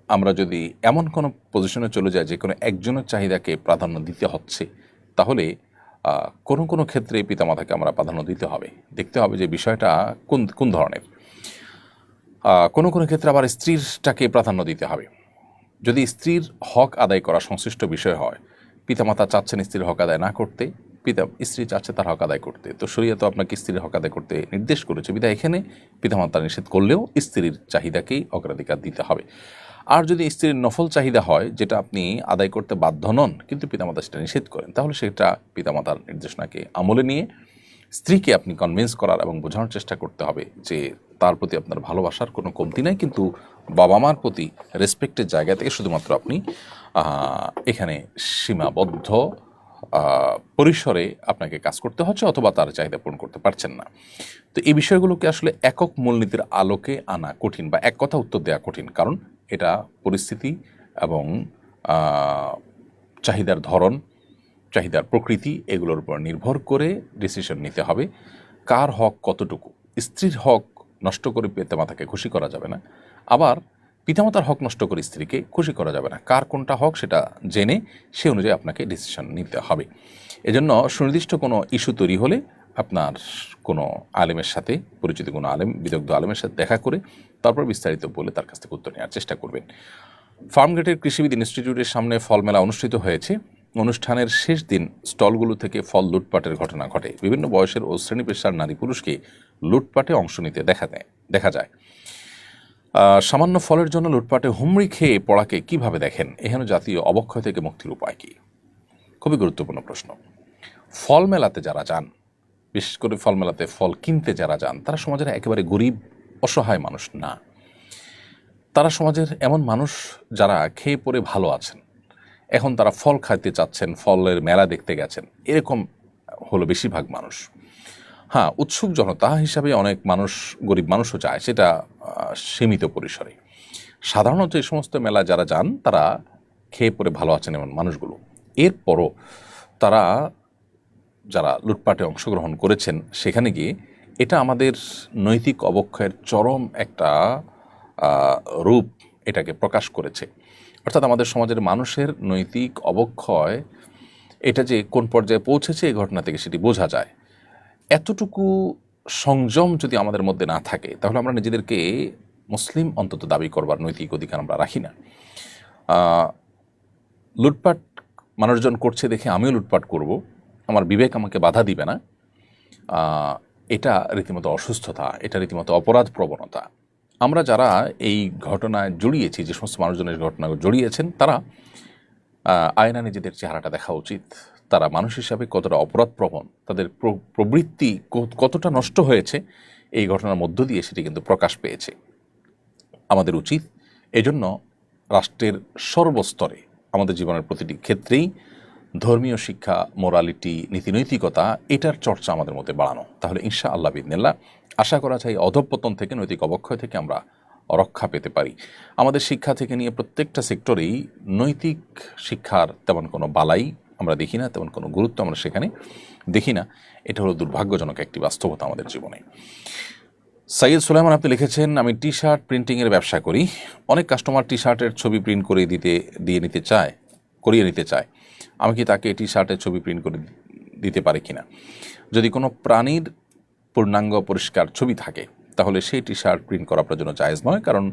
Speaker 2: আমরা যদি এমন কোনো পজিশনে চলে যাই যে কোনো একজনের চাহিদাকে প্রাধান্য দিতে হচ্ছে, তাহলে কোনো কোনো ক্ষেত্রে পিতামাতাকে আমরা প্রাধান্য দিতে হবে। দেখতে হবে যে বিষয়টা কোন ধরনের। কোনো কোনো ক্ষেত্রে আবার স্ত্রীরটাকে প্রাধান্য দিতে হবে। যদি স্ত্রীর হক আদায় করা সংশ্লিষ্ট বিষয় হয়, পিতামাতা চাচ্ছেন স্ত্রীর হক আদায় না করতে, স্ত্রী চাচ্ছে তার হক আদায় করতে, তো শরীয়ত আপনাকে স্ত্রীর হক আদায় করতে নির্দেশ করেছে, বিধায় এখানে পিতামাতা নিষেধ করলেও স্ত্রীর চাহিদাকেই অগ্রাধিকার দিতে হবে। আর যদি স্ত্রীর নফল চাহিদা হয় যেটা আপনি আদায় করতে বাধ্য নন কিন্তু পিতামাতা সেটা নিষেধ করেন, তাহলে সেটা পিতামাতার নির্দেশনাকে আমলে নিয়ে স্ত্রীকে আপনি কনভিন্স করার এবং বোঝানোর চেষ্টা করতে হবে যে তার প্রতি আপনার ভালোবাসার কোনো কমতি নাই, কিন্তু বাবা মার প্রতি রেসপেক্টের জায়গা থেকে শুধুমাত্র আপনি এখানে সীমাবদ্ধ পরিসরে আপনাকে কাজ করতে হচ্ছে অথবা তার চাহিদা পূরণ করতে পারছেন না। তো এই বিষয়গুলোকে আসলে একক মূলনীতির আলোকে আনা কঠিন বা এক কথা উত্তর দেওয়া কঠিন, কারণ এটা পরিস্থিতি এবং চাহিদার ধরন, চাহিদার প্রকৃতি এগুলোর উপর নির্ভর করে ডিসিশন নিতে হবে কার হক কতটুকু। স্ত্রীর হক নষ্ট করে পিতামাতাকে খুশি করা যাবে না, আবার পিতামাতার হক নষ্ট করে স্ত্রীকে খুশি করা যাবে না। কার কোনটা হক সেটা জেনে সে অনুযায়ী আপনাকে ডিসিশন নিতে হবে। এজন্য সুনির্দিষ্ট কোনো ইস্যু তৈরি হলে আপনার কোনো আলেমের সাথে, পরিচিত কোনো আলেম, বিদগ্ধ আলেমের সাথে দেখা করে তারপর বিস্তারিত বলে তার কাছ থেকে উত্তর নেওয়ার চেষ্টা করবেন। ফার্মগেটের কৃষিবিদ ইনস্টিটিউটের সামনে ফল মেলা অনুষ্ঠিত হয়েছে। অনুষ্ঠানের শেষ দিন স্টলগুলো থেকে ফল লুটপাটের ঘটনা ঘটে। বিভিন্ন বয়সের ও শ্রেণী পেশার নারী পুরুষকে লুটপাটে অংশ নিতে দেখা যায়। সামান্য ফলের জন্য লুটপাটে হুমড়ি খেয়ে পড়াকে কিভাবে দেখেন? এহেন জাতীয় অবক্ষয় থেকে মুক্তির উপায় কী? খুবই গুরুত্বপূর্ণ প্রশ্ন। ফল মেলাতে যারা যান, বিশেষ করে ফল মেলাতে ফল কিনতে যারা যান, তারা সমাজের একেবারে গরিব অসহায় মানুষ না। তারা সমাজের এমন মানুষ যারা খেয়ে পরে ভালো আছেন, এখন তারা ফল খাইতে চাচ্ছেন, ফলের মেলা দেখতে গেছেন, এরকম হলো বেশিরভাগ মানুষ। হ্যাঁ, উৎসুক জনতা হিসাবে অনেক মানুষ, গরিব মানুষও যায়, সেটা সীমিত পরিসরে। সাধারণত এই সমস্ত মেলা যারা যান তারা খেয়ে পরে ভালো আছেন এমন মানুষগুলো। এরপরও তারা যারা লুটপাটে অংশগ্রহণ করেছেন সেখানে গিয়ে এটা আমাদের নৈতিক অবক্ষয়ের চরম একটা রূপ এটাকে প্রকাশ করেছে। অর্থাৎ আমাদের সমাজের মানুষের নৈতিক অবক্ষয় এটা যে কোন পর্যায়ে পৌঁছেছে এই ঘটনা থেকে সেটি বোঝা যায়। এতটুকু সংযম যদি আমাদের মধ্যে না থাকে তাহলে আমরা নিজেদেরকে মুসলিম অন্তত দাবি করবার নৈতিক অধিকার আমরা রাখি না। লুটপাট মানুষজন করছে দেখে আমিও লুটপাট করব, আমার বিবেক আমাকে বাধা দিবে না, এটা রীতিমতো অসুস্থতা, এটা রীতিমতো অপরাধ প্রবণতা। আমরা যারা এই ঘটনায় জড়িয়েছি, যে সমস্ত মানুষজনের ঘটনায় জড়িয়েছেন, তারা আয়না নিজেদের চেহারাটা দেখা উচিত। তারা মানুষ হিসাবে কতটা অপরাধপ্রবণ, তাদের প্রবৃত্তি কতটা নষ্ট হয়েছে এই ঘটনার মধ্য দিয়ে সেটি কিন্তু প্রকাশ পেয়েছে। আমাদের উচিত এজন্য রাষ্ট্রের সর্বস্তরে আমাদের জীবনের প্রতিটি ক্ষেত্রেই ধর্মীয় শিক্ষা, মোরালিটি, নীতিনৈতিকতা, এটার চর্চা আমাদের মধ্যে বাড়ানো। তাহলে ইনশাআল্লাহ বিইذনিল্লাহ আশা করা যায় অধঃপতন থেকে, নৈতিক অবক্ষয় থেকে আমরা রক্ষা পেতে পারি। আমাদের শিক্ষা থেকে নিয়ে প্রত্যেকটা সেক্টরেই নৈতিক শিক্ষার তেমন কোনো বালাই আমরা দেখি না, তেমন কোনো গুরুত্ব আমরা সেখানে দেখি না। এটা হলো দুর্ভাগ্যজনক একটি বাস্তবতা আমাদের জীবনে। সাইয়দ সুলাইমান আপনি লিখেছেন, আমি টি শার্ট প্রিন্টিংয়ের ব্যবসা করি। অনেক কাস্টমার টি শার্টের ছবি প্রিন্ট করে করিয়ে নিতে চায়। আমি কি তাকে টি শার্টের ছবি প্রিন্ট করে দিতে পারি কিনা? যদি কোনো প্রাণীর পূর্ণাঙ্গ পরিষ্কার ছবি থাকে তাহলে সেই টি শার্ট প্রিন্ট করা আপনার জন্য জায়েজ নয়, কারণ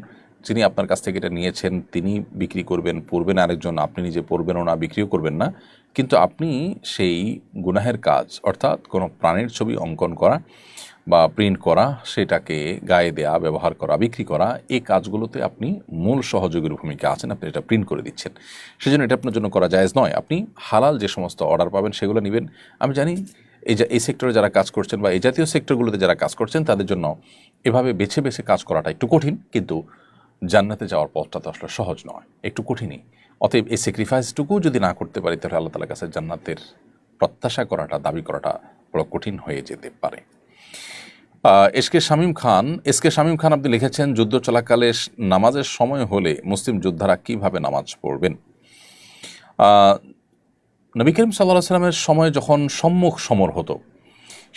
Speaker 2: যিনি আপনার কাছ থেকে এটা নিয়েছেন তিনি বিক্রি করবেন, পরবেন আরেকজন, আপনি নিজে পরবেনও না, বিক্রিও করবেন না, কিন্তু আপনি সেই গুনাহের কাজ, অর্থাৎ কোনো প্রাণীর ছবি অঙ্কন করা বা প্রিন্ট করা, সেটাকে গায়ে দেয়া, ব্যবহার করা, বিক্রি করা, এই কাজগুলোতে আপনি মূল সহযোগীর ভূমিকা আছেন। আপনি এটা প্রিন্ট করে দিচ্ছেন, সেজন্য এটা আপনার জন্য করা জায়েজ নয়। আপনি হালাল যে সমস্ত অর্ডার পাবেন সেগুলো নেবেন। আমি জানি এই সেক্টরে যারা কাজ করছেন বা এই জাতীয় সেক্টরগুলোতে যারা কাজ করছেন তাদের জন্য এভাবে বেছে বেছে কাজ করাটা একটু কঠিন, কিন্তু জান্নাতে যাওয়ার পথটা তো আসলে সহজ নয়, একটু কঠিনই। অতএব এই স্যাক্রিফাইসটুকু যদি না করতে পারি তাহলে আল্লাহ তাআলার কাছে জান্নাতের প্রত্যাশা করাটা, দাবি করাটা বড় কঠিন হয়ে যেতে পারে। এস কে শামীম খান আপনি লিখেছেন, যুদ্ধ চলাকালে নামাজের সময় হলে মুসলিম যোদ্ধারা কিভাবে নামাজ পড়বেন? নবী করিম সাল্লাল্লাহু আলাইহি ওয়াসাল্লামের সময় যখন সম্মুখ সমর হতো,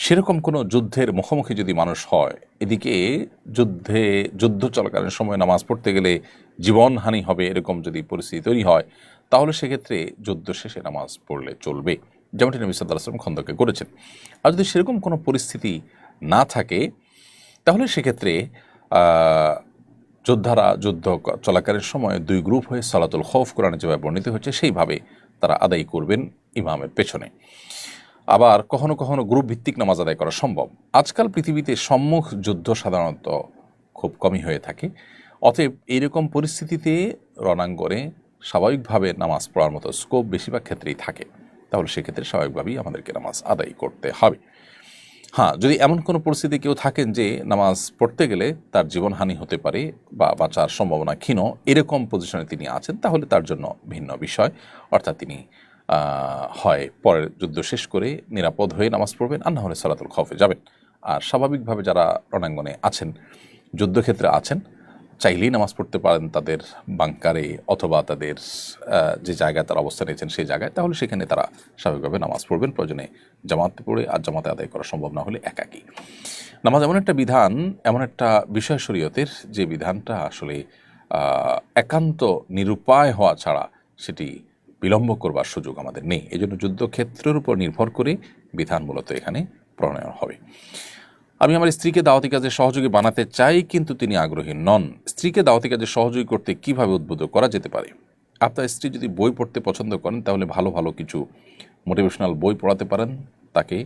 Speaker 2: সেরকম কোনো যুদ্ধের মুখোমুখি যদি মানুষ হয়, এদিকে যুদ্ধ চলাকালীন সময় নামাজ পড়তে গেলে জীবনহানি হবে, এরকম যদি পরিস্থিতি তৈরি হয়, তাহলে সেক্ষেত্রে যুদ্ধ শেষে নামাজ পড়লে চলবে, যেমনটি নবী সাল্লাল্লাহু আলাইহি ওয়াসাল্লাম খন্দকে করেছেন। আর যদি সেরকম কোনো পরিস্থিতি না থাকে তাহলে সেক্ষেত্রে যোদ্ধারা যুদ্ধ চলাকালীন সময় দুই গ্রুপ হয়ে সালাতুল খৌফ কোরআনে যেভাবে বর্ণিত হচ্ছে সেইভাবে তারা আদায় করবেন ইমামের পেছনে। আবার কখনো কখনো গ্রুপ ভিত্তিক নামাজ আদায় করা সম্ভব। আজকাল পৃথিবীতে সম্মুখ যুদ্ধ সাধারণত খুব কমই হয়ে থাকে, অতএব এইরকম পরিস্থিতিতে রণাঙ্গনে স্বাভাবিকভাবে নামাজ পড়ার মতো স্কোপ বেশিরভাগ ক্ষেত্রেই থাকে, তাহলে সেক্ষেত্রে স্বাভাবিকভাবেই আমাদেরকে নামাজ আদায় করতে হবে। হ্যাঁ, যদি এমন কোনো পরিস্থিতি কেউ থাকেন যে নামাজ পড়তে গেলে তার জীবনহানি হতে পারে বা বাঁচার সম্ভাবনা ক্ষীণ, এরকম পজিশনে তিনি আছেন, তাহলে তার জন্য ভিন্ন বিষয়। অর্থাৎ তিনি হয় পরের যুদ্ধ শেষ করে নিরাপদ হয়ে নামাজ পড়বেন, আর না হলে সালাতুল খৌফে যাবেন। আর স্বাভাবিকভাবে যারা রণাঙ্গনে আছেন, যুদ্ধক্ষেত্রে আছেন, চাইলেই নামাজ পড়তে পারেন তাদের বাংকারে অথবা তাদের যে জায়গায় তারা অবস্থান নিয়েছেন সেই জায়গায়, তাহলে সেখানে তারা স্বাভাবিকভাবে নামাজ পড়বেন, প্রয়োজনে জামাতে পড়ে, আর জামাতে আদায় করা সম্ভব না হলে একাকী। নামাজ এমন একটা বিধান, এমন একটা বিষয় শরীয়তের, যে বিধানটা আসলে একান্ত নিরুপায় হওয়া ছাড়া সেটি বিলম্ব করবার সুযোগ আমাদের নেই। এই জন্য যুদ্ধক্ষেত্রের উপর নির্ভর করে বিধান মূলত এখানে প্রণয়ন হবে। আমি আমার স্ত্রীকে দাওয়াতি কাজে সহযোগী বানাতে চাই, কিন্তু তিনি আগ্রহী নন। স্ত্রীকে দাওয়াতি কাজে সহযোগী করতে কিভাবে উদ্বুদ্ধ করা যেতে পারে? আপনার স্ত্রী যদি বই পড়তে পছন্দ করেন তাহলে ভালো ভালো কিছু মোটিভেশনাল বই পড়াতে পারেন তাকে,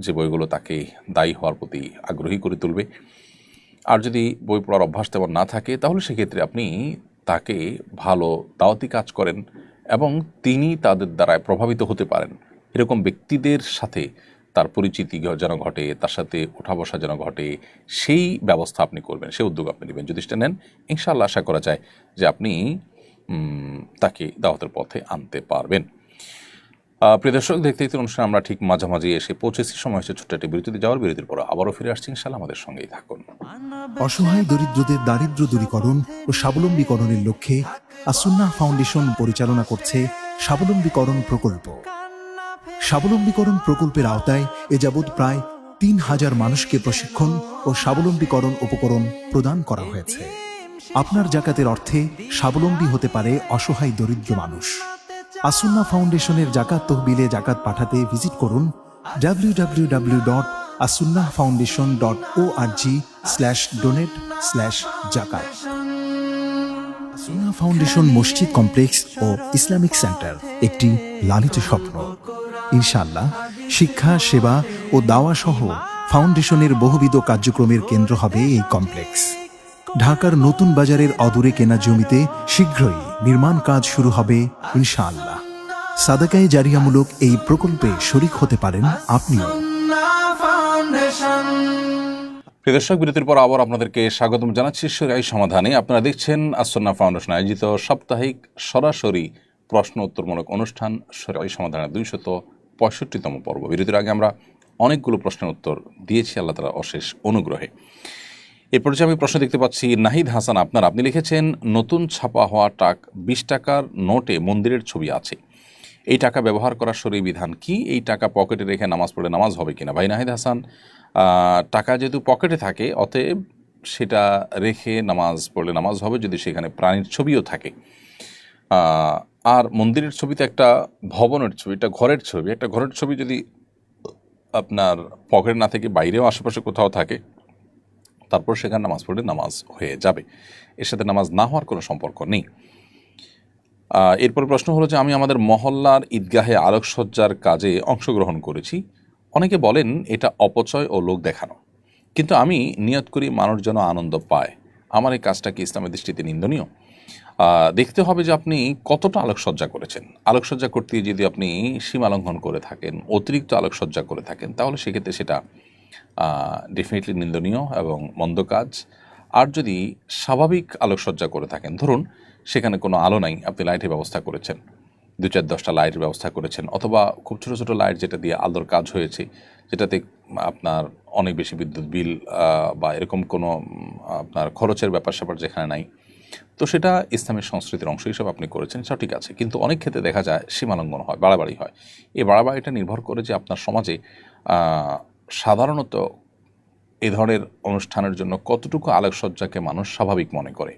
Speaker 2: যে বইগুলো তাকে দায়ী হওয়ার প্রতি আগ্রহী করে তুলবে। আর যদি বই পড়ার অভ্যাস তেমন না থাকে তাহলে সেক্ষেত্রে আপনি তাকে ভালো দাওয়াতি কাজ করেন এবং তিনি তাদের দ্বারায় প্রভাবিত হতে পারেন, এরকম ব্যক্তিদের সাথে তার পরিচিতি যেন ঘটে, তার সাথে ওঠা বসা যেন ঘটে, সেই ব্যবস্থা আপনি করবেন, সেই উদ্যোগ আপনি নেবেন। যদি সেটা নেন, ইনশাআল্লাহ আশা করা যায় যে আপনি তাকে দাওয়াতের পথে আনতে পারবেন। প্রিয় দর্শক, দেখতে দেখতে অনুষ্ঠান আমরা ঠিক মাঝামাঝি এসে পৌঁছেছি। সময় হচ্ছে ছোট্ট একটি বিরতিতে যাওয়ার। বিরতির পর আবারও ফিরে আসছি ইনশাআল্লাহ, আমাদের সঙ্গেই থাকুন।
Speaker 3: অসহায় দরিদ্রদের দারিদ্র দূরীকরণ ও স্বাবলম্বীকরণের লক্ষ্যে আসুন্নাহ ফাউন্ডেশন পরিচালনা করছে স্বাবলম্বীকরণ প্রকল্প। স্বাবলম্বীকরণ প্রকল্পের আওতায় এ যাবৎ প্রায় ৩,০০০ মানুষকে প্রশিক্ষণ ও স্বাবলম্বীকরণ উপকরণ প্রদান করা হয়েছে। আপনার জাকাতের অর্থে স্বাবলম্বী হতে পারে অসহায় দরিদ্র মানুষ। আসুন্নাহ ফাউন্ডেশনের জাকাত তহবিলে জাকাত পাঠাতে ভিজিট করুন www.asunnahfoundation.org/donate/zakat। আসুন্নাহ ফাউন্ডেশন মসজিদ কমপ্লেক্স ও ইসলামিক সেন্টার একটি লালিত স্বপ্ন। ইনশাআল্লাহ শিক্ষা, সেবা ও দাওয়া সহ ফাউন্ডেশনের বহুবিধ কার্যক্রমের কেন্দ্র হবে এই কমপ্লেক্স। ঢাকার নতুন বাজারের অদূরে কেনা জমিতে শীঘ্রই নির্মাণ কাজ শুরু হবে ইনশাআল্লাহ। সাদাকায়ে জারিয়ামূলক এই প্রকল্পে শরিক হতে পারেন আপনিও।
Speaker 2: প্রিয় দর্শক, বিরতির পর আবার আপনাদেরকে স্বাগতম জানাচ্ছি শরীআই সমাধানে। আপনারা দেখছেন আসুন্নাহ ফাউন্ডেশন আয়োজিত সাপ্তাহিক সরাসরি প্রশ্ন উত্তরমূলক অনুষ্ঠান শরীআই সমাধানের 265তম পর্ব। বিরতির আগে আমরা অনেকগুলো প্রশ্নের উত্তর দিয়েছি আল্লাহ তাআলার অশেষ অনুগ্রহে। এরপর যে আমি প্রশ্ন দেখতে পাচ্ছি, নাহিদ হাসান আপনি লিখেছেন, নতুন ছাপা হওয়া 20 টাকার নোটে মন্দিরের ছবি আছে, এই টাকা ব্যবহার করার শরীয়ী বিধান কি? এই টাকা পকেটে রেখে নামাজ পড়লে নামাজ হবে কিনা? ভাই নাহিদ হাসান, টাকা যেহেতু পকেটে থাকে, অতএব সেটা রেখে নামাজ পড়লে নামাজ হবে যদি সেখানে প্রাণীর ছবিও থাকে। আর মন্দিরের ছবিতে একটা ভবনের ছবি, একটা ঘরের ছবি, একটা ঘরের ছবি যদি আপনার পকেটে না থেকে বাইরেও আশেপাশে কোথাও থাকে, তারপর সেখানে নামাজ পড়লে নামাজ হয়ে যাবে, এর সাথে নামাজ না হওয়ার কোনো সম্পর্ক নেই। এরপর প্রশ্ন হলো যে, আমি আমাদের মহল্লার ঈদগাহে আলোকসজ্জার কাজে অংশগ্রহণ করেছি। অনেকে বলেন এটা অপচয় ও লোক দেখানো, কিন্তু আমি নিয়ত করি মানুষ যেন আনন্দ পায়। আমার এই কাজটা কি ইসলামের দৃষ্টিতে নিন্দনীয়? দেখতে হবে যে আপনি কতটা আলোকসজ্জা করেছেন। আলোকসজ্জা করতে যদি আপনি সীমা লঙ্ঘন করে থাকেন, অতিরিক্ত আলোকসজ্জা করে থাকেন, তাহলে সেক্ষেত্রে সেটা ডেফিনেটলি নিন্দনীয় এবং মন্দ কাজ। আর যদি স্বাভাবিক আলোকসজ্জা করে থাকেন, ধরুন সেখানে কোনো আলো নাই, আপনি লাইটের ব্যবস্থা করেছেন, 2-4-10টা লাইটের ব্যবস্থা করেছেন, অথবা খুব ছোটো ছোটো লাইট যেটা দিয়ে আলোর কাজ হয়েছে, যেটাতে আপনার অনেক বেশি বিদ্যুৎ বিল বা এরকম কোনো আপনার খরচের ব্যাপার স্যাপার যেখানে নাই, তো সেটা ইসলামের সংস্কৃতির অংশ হিসেবে আপনি করেছেন, সেটা ঠিক আছে। কিন্তু অনেক ক্ষেত্রে দেখা যায় সীমালঙ্ঘন হয়, বাড়াবাড়ি হয়। এই বাড়াবাড়িটা নির্ভর করে যে আপনার সমাজে সাধারণত এ ধরনের অনুষ্ঠানের জন্য কতটুকু আলোকসজ্জাকে মানুষ স্বাভাবিক মনে করে।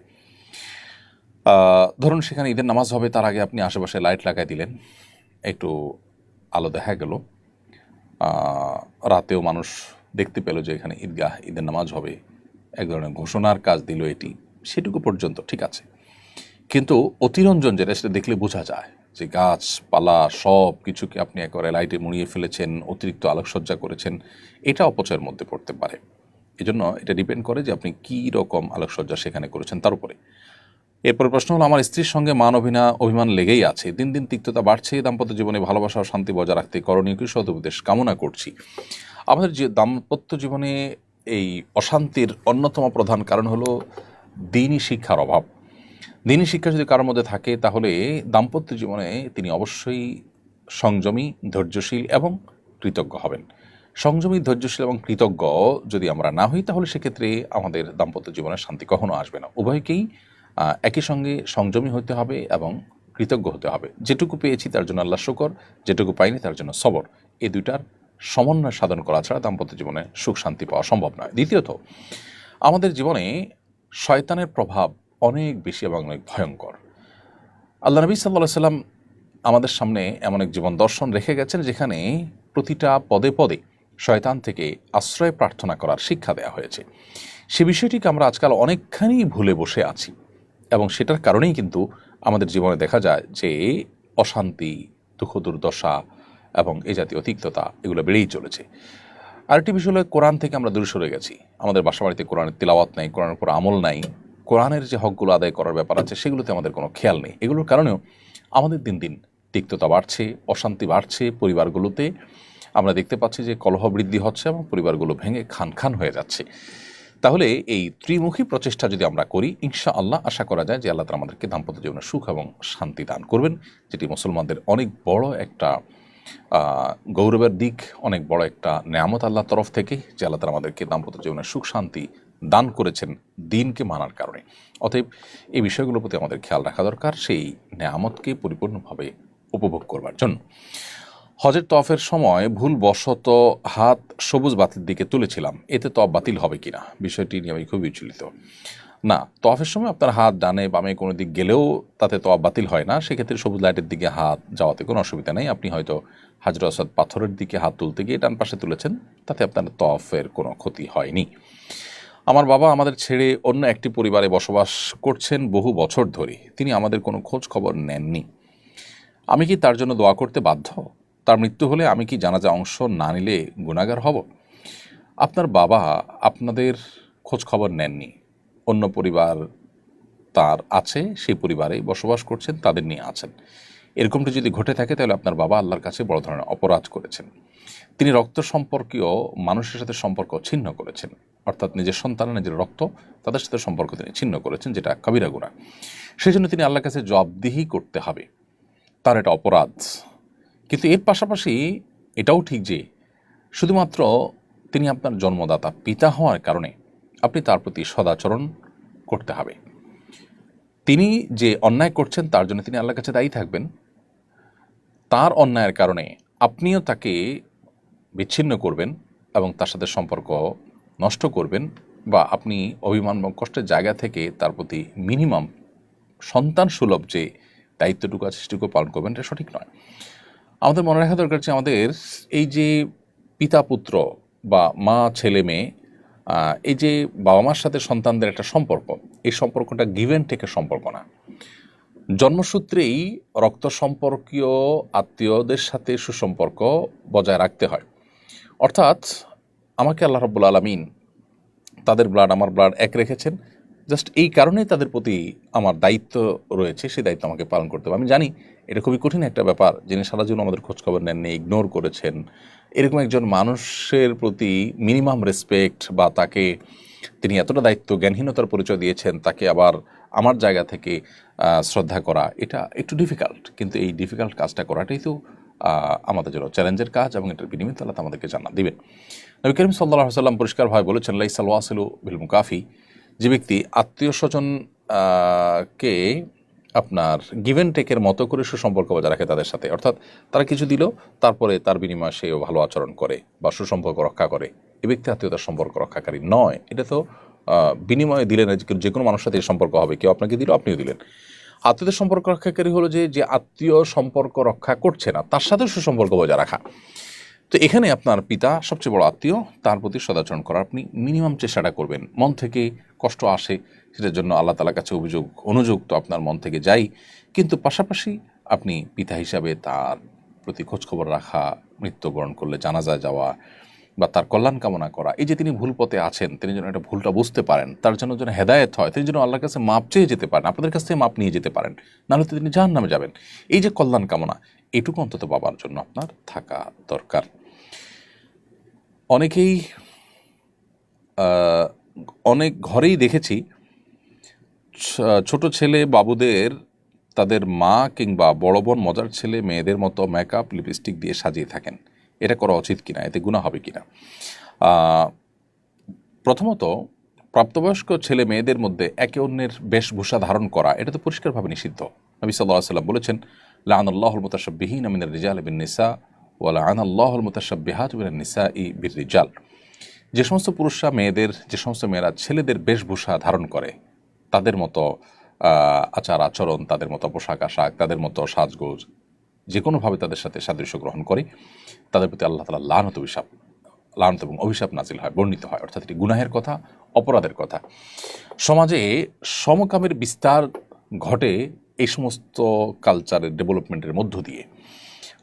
Speaker 2: ধরুন সেখানে ঈদের নামাজ হবে, তার আগে আপনি আশেপাশে লাইট লাগাই দিলেন, একটু আলো দেখা গেল, রাতেও মানুষ দেখতে পেল যে এখানে ঈদগাহ, ঈদের নামাজ হবে, এক ধরনের ঘোষণার কাজ দিল, এটি সেটুকু পর্যন্ত ঠিক আছে। কিন্তু অতিরঞ্জন যেটা, সেটা দেখলে বোঝা যায় যে গাছপালা সব কিছুকে আপনি একেবারে লাইটে মুড়িয়ে ফেলেছেন, অতিরিক্ত আলোকসজ্জা করেছেন, এটা অপচয়ের মধ্যে পড়তে পারে। এজন্য এটা ডিপেন্ড করে যে আপনি কী রকম আলোকসজ্জা সেখানে করেছেন তার উপরে। এরপর প্রশ্ন হলো, আমার স্ত্রীর সঙ্গে মান অভিমান লেগেই আছে, দিন দিন তিক্ততা বাড়ছে, দাম্পত্য জীবনে ভালোবাসা ও শান্তি বজায় রাখতে করণীয় কি সদুপদেশ কামনা করছি। আমাদের যে দাম্পত্য জীবনে এই অশান্তির অন্যতম প্রধান কারণ হলো দ্বীনি শিক্ষার অভাব। দ্বীনি শিক্ষা যদি কারোর মধ্যে থাকে, তাহলে দাম্পত্য জীবনে তিনি অবশ্যই সংযমী, ধৈর্যশীল এবং কৃতজ্ঞ হবেন। সংযমী, ধৈর্যশীল এবং কৃতজ্ঞ যদি আমরা না হই, তাহলে সেক্ষেত্রে আমাদের দাম্পত্য জীবনে শান্তি কখনো আসবে না। উভয়কেই একই সঙ্গে সংযমী হতে হবে এবং কৃতজ্ঞ হতে হবে। যেটুকু পেয়েছি তার জন্য আল্লাহ শুকর, যেটুকু পাইনি তার জন্য সবর। এই দুইটার সমন্বয় সাধন করা ছাড়া দাম্পত্য জীবনে সুখ শান্তি পাওয়া সম্ভব নয়। দ্বিতীয়ত, আমাদের জীবনে শয়তানের প্রভাব অনেক বেশি এবং অনেক ভয়ঙ্কর। আল্লাহ নবী সাল্লাল্লাহু আলাইহি সাল্লাম আমাদের সামনে এমন এক জীবন দর্শন রেখে গেছেন, যেখানে প্রতিটা পদে পদে শয়তান থেকে আশ্রয় প্রার্থনা করার শিক্ষা দেওয়া হয়েছে। সে বিষয়টিকে আমরা আজকাল অনেকখানি ভুলে বসে আছি, এবং সেটার কারণেই কিন্তু আমাদের জীবনে দেখা যায় যে অশান্তি, দুঃখ দুর্দশা এবং এই জাতীয় তিক্ততা এগুলো বেড়েই চলেছে। আরেকটি বিষয় হলো, কোরআন থেকে আমরা দূরে সরে গেছি। আমাদের বাসাবাড়িতে কোরআনের তিলাওয়াত নাই, কোরআনের উপর আমল নাই, কোরআনের যে হকগুলো আদায় করার ব্যাপার আছে সেগুলোতে আমাদের কোনো খেয়াল নেই। এগুলোর কারণেও আমাদের দিন দিন তিক্ততা বাড়ছে, অশান্তি বাড়ছে পরিবারগুলোতে। আমরা দেখতে পাচ্ছি যে কলহ বৃদ্ধি হচ্ছে এবং পরিবারগুলো ভেঙে খান খান হয়ে যাচ্ছে। তাহলে এই ত্রিমুখী প্রচেষ্টা যদি আমরা করি, ইনশাআল্লাহ আশা করা যায় যে আল্লাহ তাআলা আমাদেরকে দাম্পত্য জীবনে সুখ এবং শান্তি দান করবেন, যেটি মুসলমানদের অনেক বড় একটা গৌরবের দিক, অনেক বড় একটা নেয়ামত আল্লাহর তরফ থেকে, যে আল্লাহ তাআলা আমাদেরকে দাম্পত্য জীবনে সুখ শান্তি দান করেছেন দিনকে মানার কারণে। অতএব এই বিষয়গুলোর প্রতি আমাদের খেয়াল রাখা দরকার, সেই নেয়ামতকে পরিপূর্ণভাবে উপভোগ করবার জন্য। হজের তওয়াফের সময় ভুলবশত হাত সবুজ বাতির দিকে তুলেছিলাম, এতে তওয়াফ বাতিল হবে কিনা, বিষয়টি নিয়ে আমি খুবই বিচলিত। না, তওয়াফের সময় আপনার হাত ডানে বামে কোনো দিক গেলেও তাতে তওয়াফ বাতিল হয় না। সেক্ষেত্রে সবুজ লাইটের দিকে হাত যাওয়াতে কোনো অসুবিধা নেই। আপনি হয়তো হাজর আসওয়াদ পাথরের দিকে হাত তুলতে গিয়ে ডান পাশে তুলেছেন, তাতে আপনার তওয়াফের কোনো ক্ষতি হয়নি। আমার বাবা আমাদের ছেড়ে অন্য একটি পরিবারে বসবাস করছেন বহু বছর ধরে, তিনি আমাদের কোনো খোঁজ খবর নেননি। আমি কি তার জন্য দোয়া করতে বাধ্য? তার মৃত্যু হলে আমি কি জানাজা অংশ না নিলে গুনাহগার হব? আপনার বাবা আপনাদের খোঁজ খবর নেননি, অন্য পরিবার তার আছে, সেই পরিবারে বসবাস করছেন, তাদের নিয়ে আছেন। এরকমটি যদি ঘটে থাকে তাহলে আপনার বাবা আল্লাহর কাছে বড় ধরনের অপরাধ করেছেন। তিনি রক্ত সম্পর্কীয় মানুষের সাথে সম্পর্ক ছিন্ন করেছেন, অর্থাৎ নিজের সন্তান, নিজের রক্ত, তাদের সাথে সম্পর্ক তিনি ছিন্ন করেছেন, যেটা কবিরা গুনাহ। সেই জন্য তিনি আল্লাহর কাছে জবাবদিহি করতে হবে, তার এটা অপরাধ। কিন্তু এর পাশাপাশি এটাও ঠিক যে শুধুমাত্র তিনি আপনার জন্মদাতা পিতা হওয়ার কারণে আপনি তার প্রতি সদাচরণ করতে হবে। তিনি যে অন্যায় করছেন তার জন্য তিনি আল্লাহর কাছে দায়ী থাকবেন। তার অন্যায়ের কারণে আপনিও তাকে বিচ্ছিন্ন করবেন এবং তার সাথে সম্পর্ক নষ্ট করবেন, বা আপনি অভিমান বা কষ্টের জায়গা থেকে তার প্রতি মিনিমাম সন্তান সুলভ যে দায়িত্বটুকু আছে সেটুকু পালন করবেন, এটা সঠিক নয়। আমাদের মনে রাখা দরকার যে আমাদের এই যে পিতা পুত্র বা মা ছেলে মেয়ে, এই যে বাবা মার সাথে সন্তানদের একটা সম্পর্ক, এই সম্পর্কটা গিভ অ্যান্ড টেকের সম্পর্ক না। জন্মসূত্রেই রক্ত সম্পর্কীয় আত্মীয়দের সাথে সুসম্পর্ক বজায় রাখতে হয়। অর্থাৎ আমাকে আল্লাহ রাব্বুল আলামিন তাদের ব্লাড আমার ব্লাড এক রেখেছেন, জাস্ট এই কারণেই তাদের প্রতি আমার দায়িত্ব রয়েছে, সেই দায়িত্ব আমাকে পালন করতে হবে। আমি জানি এটা খুবই কঠিন একটা ব্যাপার, যিনি সারা জীবন আমাদের খোঁজখবর নেননি, ইগনোর করেছেন, এরকম একজন মানুষের প্রতি মিনিমাম রেসপেক্ট, বা তাকে তিনি এতটা দায়িত্ব জ্ঞানহীনতার পরিচয় দিয়েছেন, তাকে আবার আমার জায়গা থেকে শ্রদ্ধা করা, এটা একটু ডিফিকাল্ট। কিন্তু এই ডিফিকাল্ট কাজটা করাটাই তো আমাদের জন্য চ্যালেঞ্জের কাজ, এবং এটার বিনিময়ে আল্লাহ আমাদেরকে জান্নাত দিবেন। নবী করিম সাল্লাল্লাহু আলাইহি ওয়াসাল্লাম পরিষ্কারভাবে বলেছেন, লাইসাল ওয়াসিলু বিল মুকাফি, যে ব্যক্তি আত্মীয় স্বজন কে আপনার গিভ অ্যান্ড টেকের মতো করে সুসম্পর্ক বজায় রাখে তাদের সাথে, অর্থাৎ তারা কিছু দিল তারপরে তার বিনিময়ে সেও ভালো আচরণ করে বা সুসম্পর্ক রক্ষা করে, এ ব্যক্তি আত্মীয়তার সম্পর্ক রক্ষাকারী নয়। এটা তো বিনিময়ে দিলেন, যে কোনো মানুষের সাথে সম্পর্ক হবে, কেউ আপনাকে দিল আপনিও দিলেন। আত্মীয়তার সম্পর্ক রক্ষাকারী হলো যে আত্মীয় সম্পর্ক রক্ষা করছে না তার সাথে সুসম্পর্ক বজায় রাখা। তো এখানে আপনার পিতা সবচেয়ে বড় আত্মীয়, তার প্রতি সদাচরণ করা আপনি মিনিমাম চেষ্টাটা করবেন। মন থেকে কষ্ট আসে, সেটার জন্য আল্লাহ তাআলার কাছে অনুযোগ তো আপনার মন থেকে যাই, কিন্তু পাশাপাশি আপনি পিতা হিসাবে তার প্রতি খোঁজখবর রাখা, মৃত্যুবরণ করলে জানাজা যাওয়া বা তার কল্যাণ কামনা করা, এই যে তিনি ভুল পথে আছেন, তিনি যেন এটা ভুলটা বুঝতে পারেন, তার জন্য যেন হেদায়েত হয়, তিনি যেন আল্লাহর কাছে মাপ চেয়ে যেতে পারেন, আপনাদের কাছ থেকে মাপ নিয়ে যেতে পারেন, নাহলে তো তিনি জাহান্নামে যাবেন। এই যে কল্যাণ কামনা, এটুকু অন্তত বাবার জন্য আপনার থাকা দরকার। অনেক ঘরেই দেখেছি ছোট ছেলে বাবুদের তাদের মা কিংবা বড় বোন মজার ছেলে মেয়েদের মতো মেকআপ লিপস্টিক দিয়ে সাজিয়ে থাকেন, এটা করা উচিত কিনা, এতে গুনাহ হবে কিনা? প্রথমত, প্রাপ্তবয়স্ক ছেলে মেয়েদের মধ্যে একে অন্যের বেশভূষা ধারণ করা এটা তো পরিষ্কারভাবে নিষিদ্ধ। নবী সাল্লাল্লাহু আলাইহি ওয়াসাল্লাম বলেছেন, লাআনাল্লাহুল মুতাশাব্বিহিনা মিনার রিজালি বিন নিসা ওয়া লাআনাল্লাহুল মুতাশাব্বিহাত মিনান নিসাই বির রিজাল। যে সমস্ত পুরুষরা যে সমস্ত মেয়েরা ছেলেদের বেশভূষা ধারণ করে, তাদের মতো আচার আচরণ, তাদের মতো পোশাক আশাক, তাদের মতো সাজগোজ, যে কোনোভাবে তাদের সাথে সাদৃশ্য গ্রহণ করে, তাদের প্রতি আল্লাহ তাআলা লানত এবং অভিশাপ নাজিল হয়, বর্ণিত হয়। অর্থাৎ এটি গুনাহের কথা, অপরাধের কথা। সমাজে সমকামের বিস্তার ঘটে এই সমস্ত কালচারের ডেভেলপমেন্টের মধ্য দিয়ে।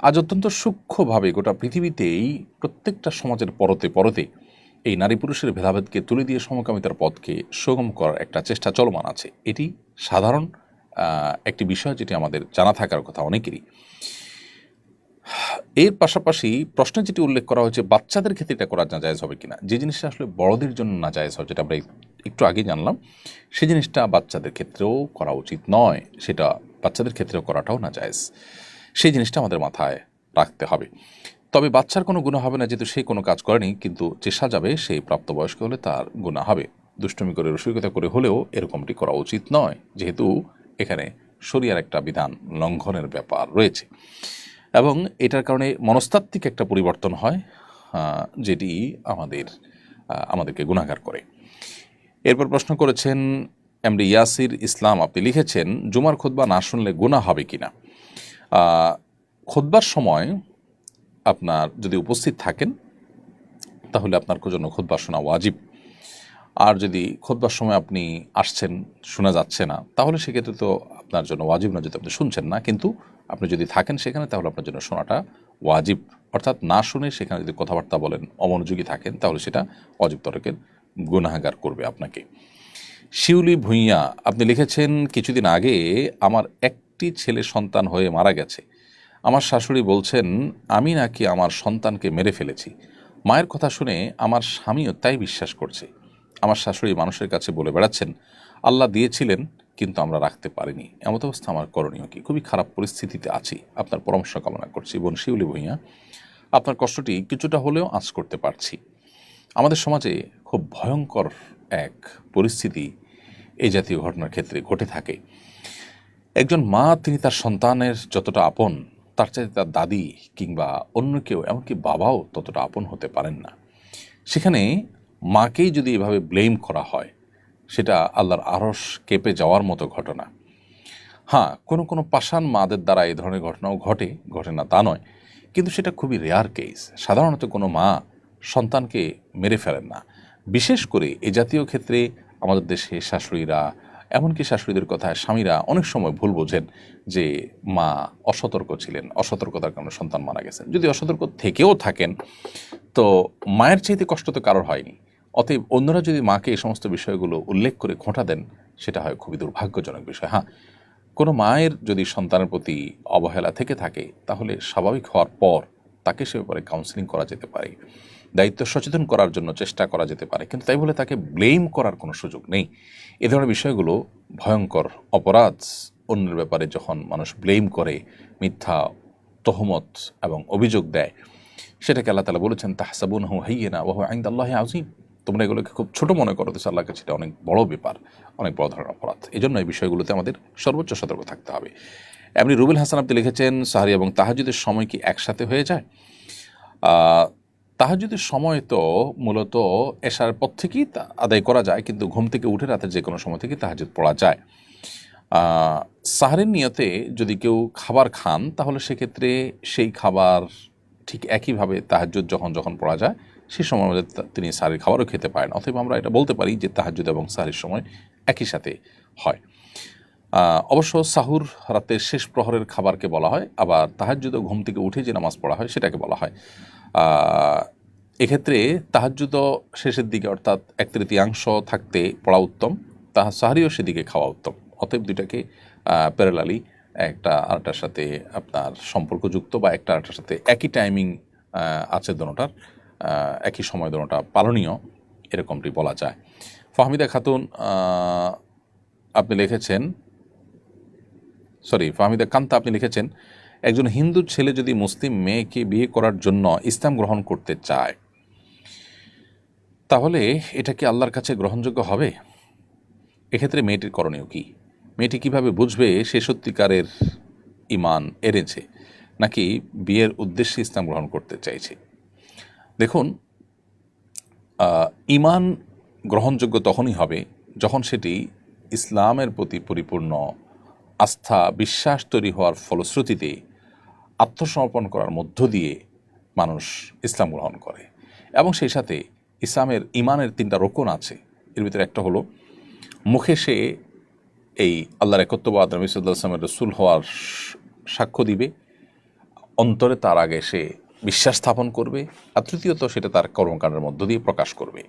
Speaker 2: আজ অত্যন্ত সূক্ষ্মভাবে গোটা পৃথিবীতেই প্রত্যেকটা সমাজের পরতে পরতে এই নারী পুরুষের ভেদাভেদকে তুলে দিয়ে সমকামিতার পথকে সুগম করার একটা চেষ্টা চলমান আছে। এটি সাধারণ একটি বিষয় যেটি আমাদের জানা থাকার কথা অনেকেরই। এর পাশাপাশি প্রশ্নে যেটি উল্লেখ করা হয়েছে বাচ্চাদের ক্ষেত্রে এটা করা নাজায়েজ হবে কিনা, যে জিনিসটা আসলে বড়দের জন্য নাজায়েজ হয়, যেটা আমরা একটু আগে জানলাম, সেই জিনিসটা বাচ্চাদের ক্ষেত্রেও করা উচিত নয়, সেটা বাচ্চাদের ক্ষেত্রেও করাটাও নাজায়েজ। সেই জিনিসটা আমাদের মাথায় রাখতে হবে। তবে বাচ্চার কোনো গুনাহ হবে না, যেহেতু সে কোনো কাজ করেনি, কিন্তু যে সাজাবে সেই প্রাপ্তবয়স্ক হলে তার গুনাহ হবে। দুষ্টুমি করে রসিকতা করে হলেও এরকমটি করা উচিত নয়, যেহেতু এখানে শরিয়ার একটা বিধান লঙ্ঘনের ব্যাপার রয়েছে এবং এটার কারণে মনস্তাত্ত্বিক একটা পরিবর্তন হয়, যেটি আমাদেরকে গুনাহগার করে। এরপর প্রশ্ন করেছেন এমডি ইয়াসির ইসলাম, আপনি লিখেছেন জুমার খুতবা না শুনলে গুনাহ হবে কিনা। খুতবার সময় আপনার যদি উপস্থিত থাকেন তাহলে আপনার জন্য খুতবা শোনা ওয়াজিব, আর যদি খুতবার সময় আপনি আসছেন শোনা যাচ্ছে না তাহলে সেক্ষেত্রে তো আপনার জন্য ওয়াজিব না, যদি আপনি শুনছেন না, কিন্তু আপনি যদি থাকেন সেখানে তাহলে আপনার জন্য শোনাটা ওয়াজিব। অর্থাৎ না শুনে সেখানে যদি কথাবার্তা বলেন, অমনোযোগী থাকেন, তাহলে সেটা অজিব তরকের গুনাহগার করবে আপনাকে। শিউলি ভুঁইয়া, আপনি লিখেছেন কিছুদিন আগে আমার একটি ছেলে সন্তান হয়ে মারা গেছে। আমার শাশুড়ি বলছেন আমি নাকি আমার সন্তানকে মেরে ফেলেছি। মায়ের কথা শুনে আমার স্বামীও তাই বিশ্বাস করছে। আমার শাশুড়ি মানুষের কাছে বলে বেড়াচ্ছেন আল্লাহ দিয়েছিলেন কিন্তু আমরা রাখতে পারিনি। এমত অবস্থা আমার করণীয় কি? খুবই খারাপ পরিস্থিতিতে আছি, আপনার পরামর্শ কামনা করছি। বোন শিউলি ভুঁইয়া, আপনার কষ্টটি কিছুটা হলেও আঁচ করতে পারছি। আমাদের সমাজে খুব ভয়ঙ্কর এক পরিস্থিতি এই জাতীয় ঘটনার ক্ষেত্রে ঘটে থাকে। একজন মা তিনি তার সন্তানের যতটা আপন, তার চাইতে তার দাদি কিংবা অন্য কেউ, এমনকি বাবাও ততটা আপন হতে পারেন না। সেখানে মাকেই যদি এভাবে ব্লেম করা হয়, সেটা আল্লাহর আরশ কেঁপে যাওয়ার মতো ঘটনা। হ্যাঁ, কোনো কোনো পাষাণ মাদের দ্বারা এই ধরনের ঘটনাও ঘটে না তা নয়, কিন্তু সেটা খুবই রেয়ার কেস। সাধারণত কোনো মা সন্তানকে মেরে ফেলেন না। বিশেষ করে এই জাতীয় ক্ষেত্রে আমাদের দেশে শাশুড়িরা, এমনকি শাশুড়িদের কথায় স্বামীরা অনেক সময় ভুল বোঝেন যে মা অসতর্ক ছিলেন, অসতর্কতার কারণে সন্তান মারা গেছেন। যদি অসতর্ক থেকেও থাকেন তো মায়ের চাইতে কষ্ট তো কারোর হয়নি। অতএব অন্যরা যদি মাকে এই সমস্ত বিষয়গুলো উল্লেখ করে খোঁটা দেন, সেটা হয় খুবই দুর্ভাগ্যজনক বিষয়। হ্যাঁ, কোনো মায়ের যদি সন্তানের প্রতি অবহেলা থেকে থাকে তাহলে স্বাভাবিক হওয়ার পর তাকে সে ব্যাপারে কাউন্সেলিং করা যেতে পারে, দায়িত্ব সচেতন করার জন্য চেষ্টা করা যেতে পারে, কিন্তু তাই বলে তাকে ব্লেম করার কোনো সুযোগ নেই। এ ধরনের বিষয়গুলো ভয়ঙ্কর অপরাধ। অন্যের ব্যাপারে যখন মানুষ ব্লেম করে, মিথ্যা তহমত এবং অভিযোগ দেয়, সেটাকে আল্লাহ তাআলা বলেছেন তাহসাবুনহু হাইয়িনা ওয়া হুয়া ইনদাল্লাহি আযীম। তোমরা এগুলোকে খুব ছোট মনে করো, তো আল্লাহর কাছে এটা অনেক বড় ব্যাপার, অনেক বড় ধরনের অপরাধ। এই জন্য এই বিষয়গুলোতে আমাদের সর্বোচ্চ সতর্ক থাকতে হবে। এমনি রুবেল হাসান আপনি লিখেছেন সাহরি এবং তাহাজ্জুদের সময় কি একসাথে হয়ে যায়? তাহাজ্জুদের সময় তো মূলত এশার পর থেকেই আদায় করা যায়, কিন্তু ঘুম থেকে উঠে রাতের যে কোনো সময় থেকে তাহাজ্জুদ পড়া যায়। সাহরের নিয়তে যদি কেউ খাবার খান তাহলে সেক্ষেত্রে সেই খাবার ঠিক একইভাবে তাহাজ্জুদ যখন পড়া যায় সেই সময় মধ্যে তিনি সাহরের খাবারও খেতে পারেন। অথবা আমরা এটা বলতে পারি যে তাহাজ্জুদ এবং সাহরের সময় একই সাথে হয়। অবশ্য সাহুর রাতের শেষ প্রহরের খাবারকে বলা হয়, আবার তাহাজ্জুদ ঘুম থেকে উঠে যে নামাজ পড়া হয় সেটাকে বলা হয়। এক্ষেত্রে তাহাজ্জুদ শেষের দিকে, অর্থাৎ 1/3 থাকতে পড়া উত্তম, সাহরিও সেদিকে খাওয়া উত্তম। অতএব দুইটাকে প্যারালালি একটা আরেকটার সাথে আপনার সম্পর্কযুক্ত বা একটা আরেকটার সাথে একই টাইমিং আছে, দোনোটার একই সময় দোনোটা পালনীয়, এরকমটি বলা যায়। ফাহমিদা খাতুন আপনি লিখেছেন, ফাহমিদা কান্তা আপনি লিখেছেন একজন হিন্দু ছেলে যদি মুসলিম মেয়েকে বিয়ে করার জন্য ইসলাম গ্রহণ করতে চায় তাহলে এটা কি আল্লাহর কাছে গ্রহণযোগ্য হবে? এক্ষেত্রে মেয়েটির করণীয় কি? মেয়েটি কিভাবে বুঝবে সে সত্যিকারের ঈমান এনেছে নাকি বিয়ের উদ্দেশ্যে ইসলাম গ্রহণ করতে চাইছে? দেখুন, ঈমান গ্রহণযোগ্য তখনই হবে যখন সেটি ইসলামের প্রতি পরিপূর্ণ আস্থা, বিশ্বাস তৈরি হওয়ার ফলশ্রুতিতে আত্মসমর্পণ করার মধ্য দিয়ে মানুষ ইসলাম গ্রহণ করে। এবং সেই সাথে ইসলামের ঈমানের 3টা রোকন আছে। এর ভিতরে একটা হলো মুখে সে এই আল্লাহর একত্ববাদ, নবী সাল্লাল্লাহু আলাইহি ওয়াসাল্লামের রাসূল হওয়ার সাক্ষ্য দিবে, অন্তরে তার আগে সে বিশ্বাস স্থাপন করবে, আর তৃতীয়ত সেটা তার কর্মকাণ্ডের মধ্য দিয়ে প্রকাশ করবে।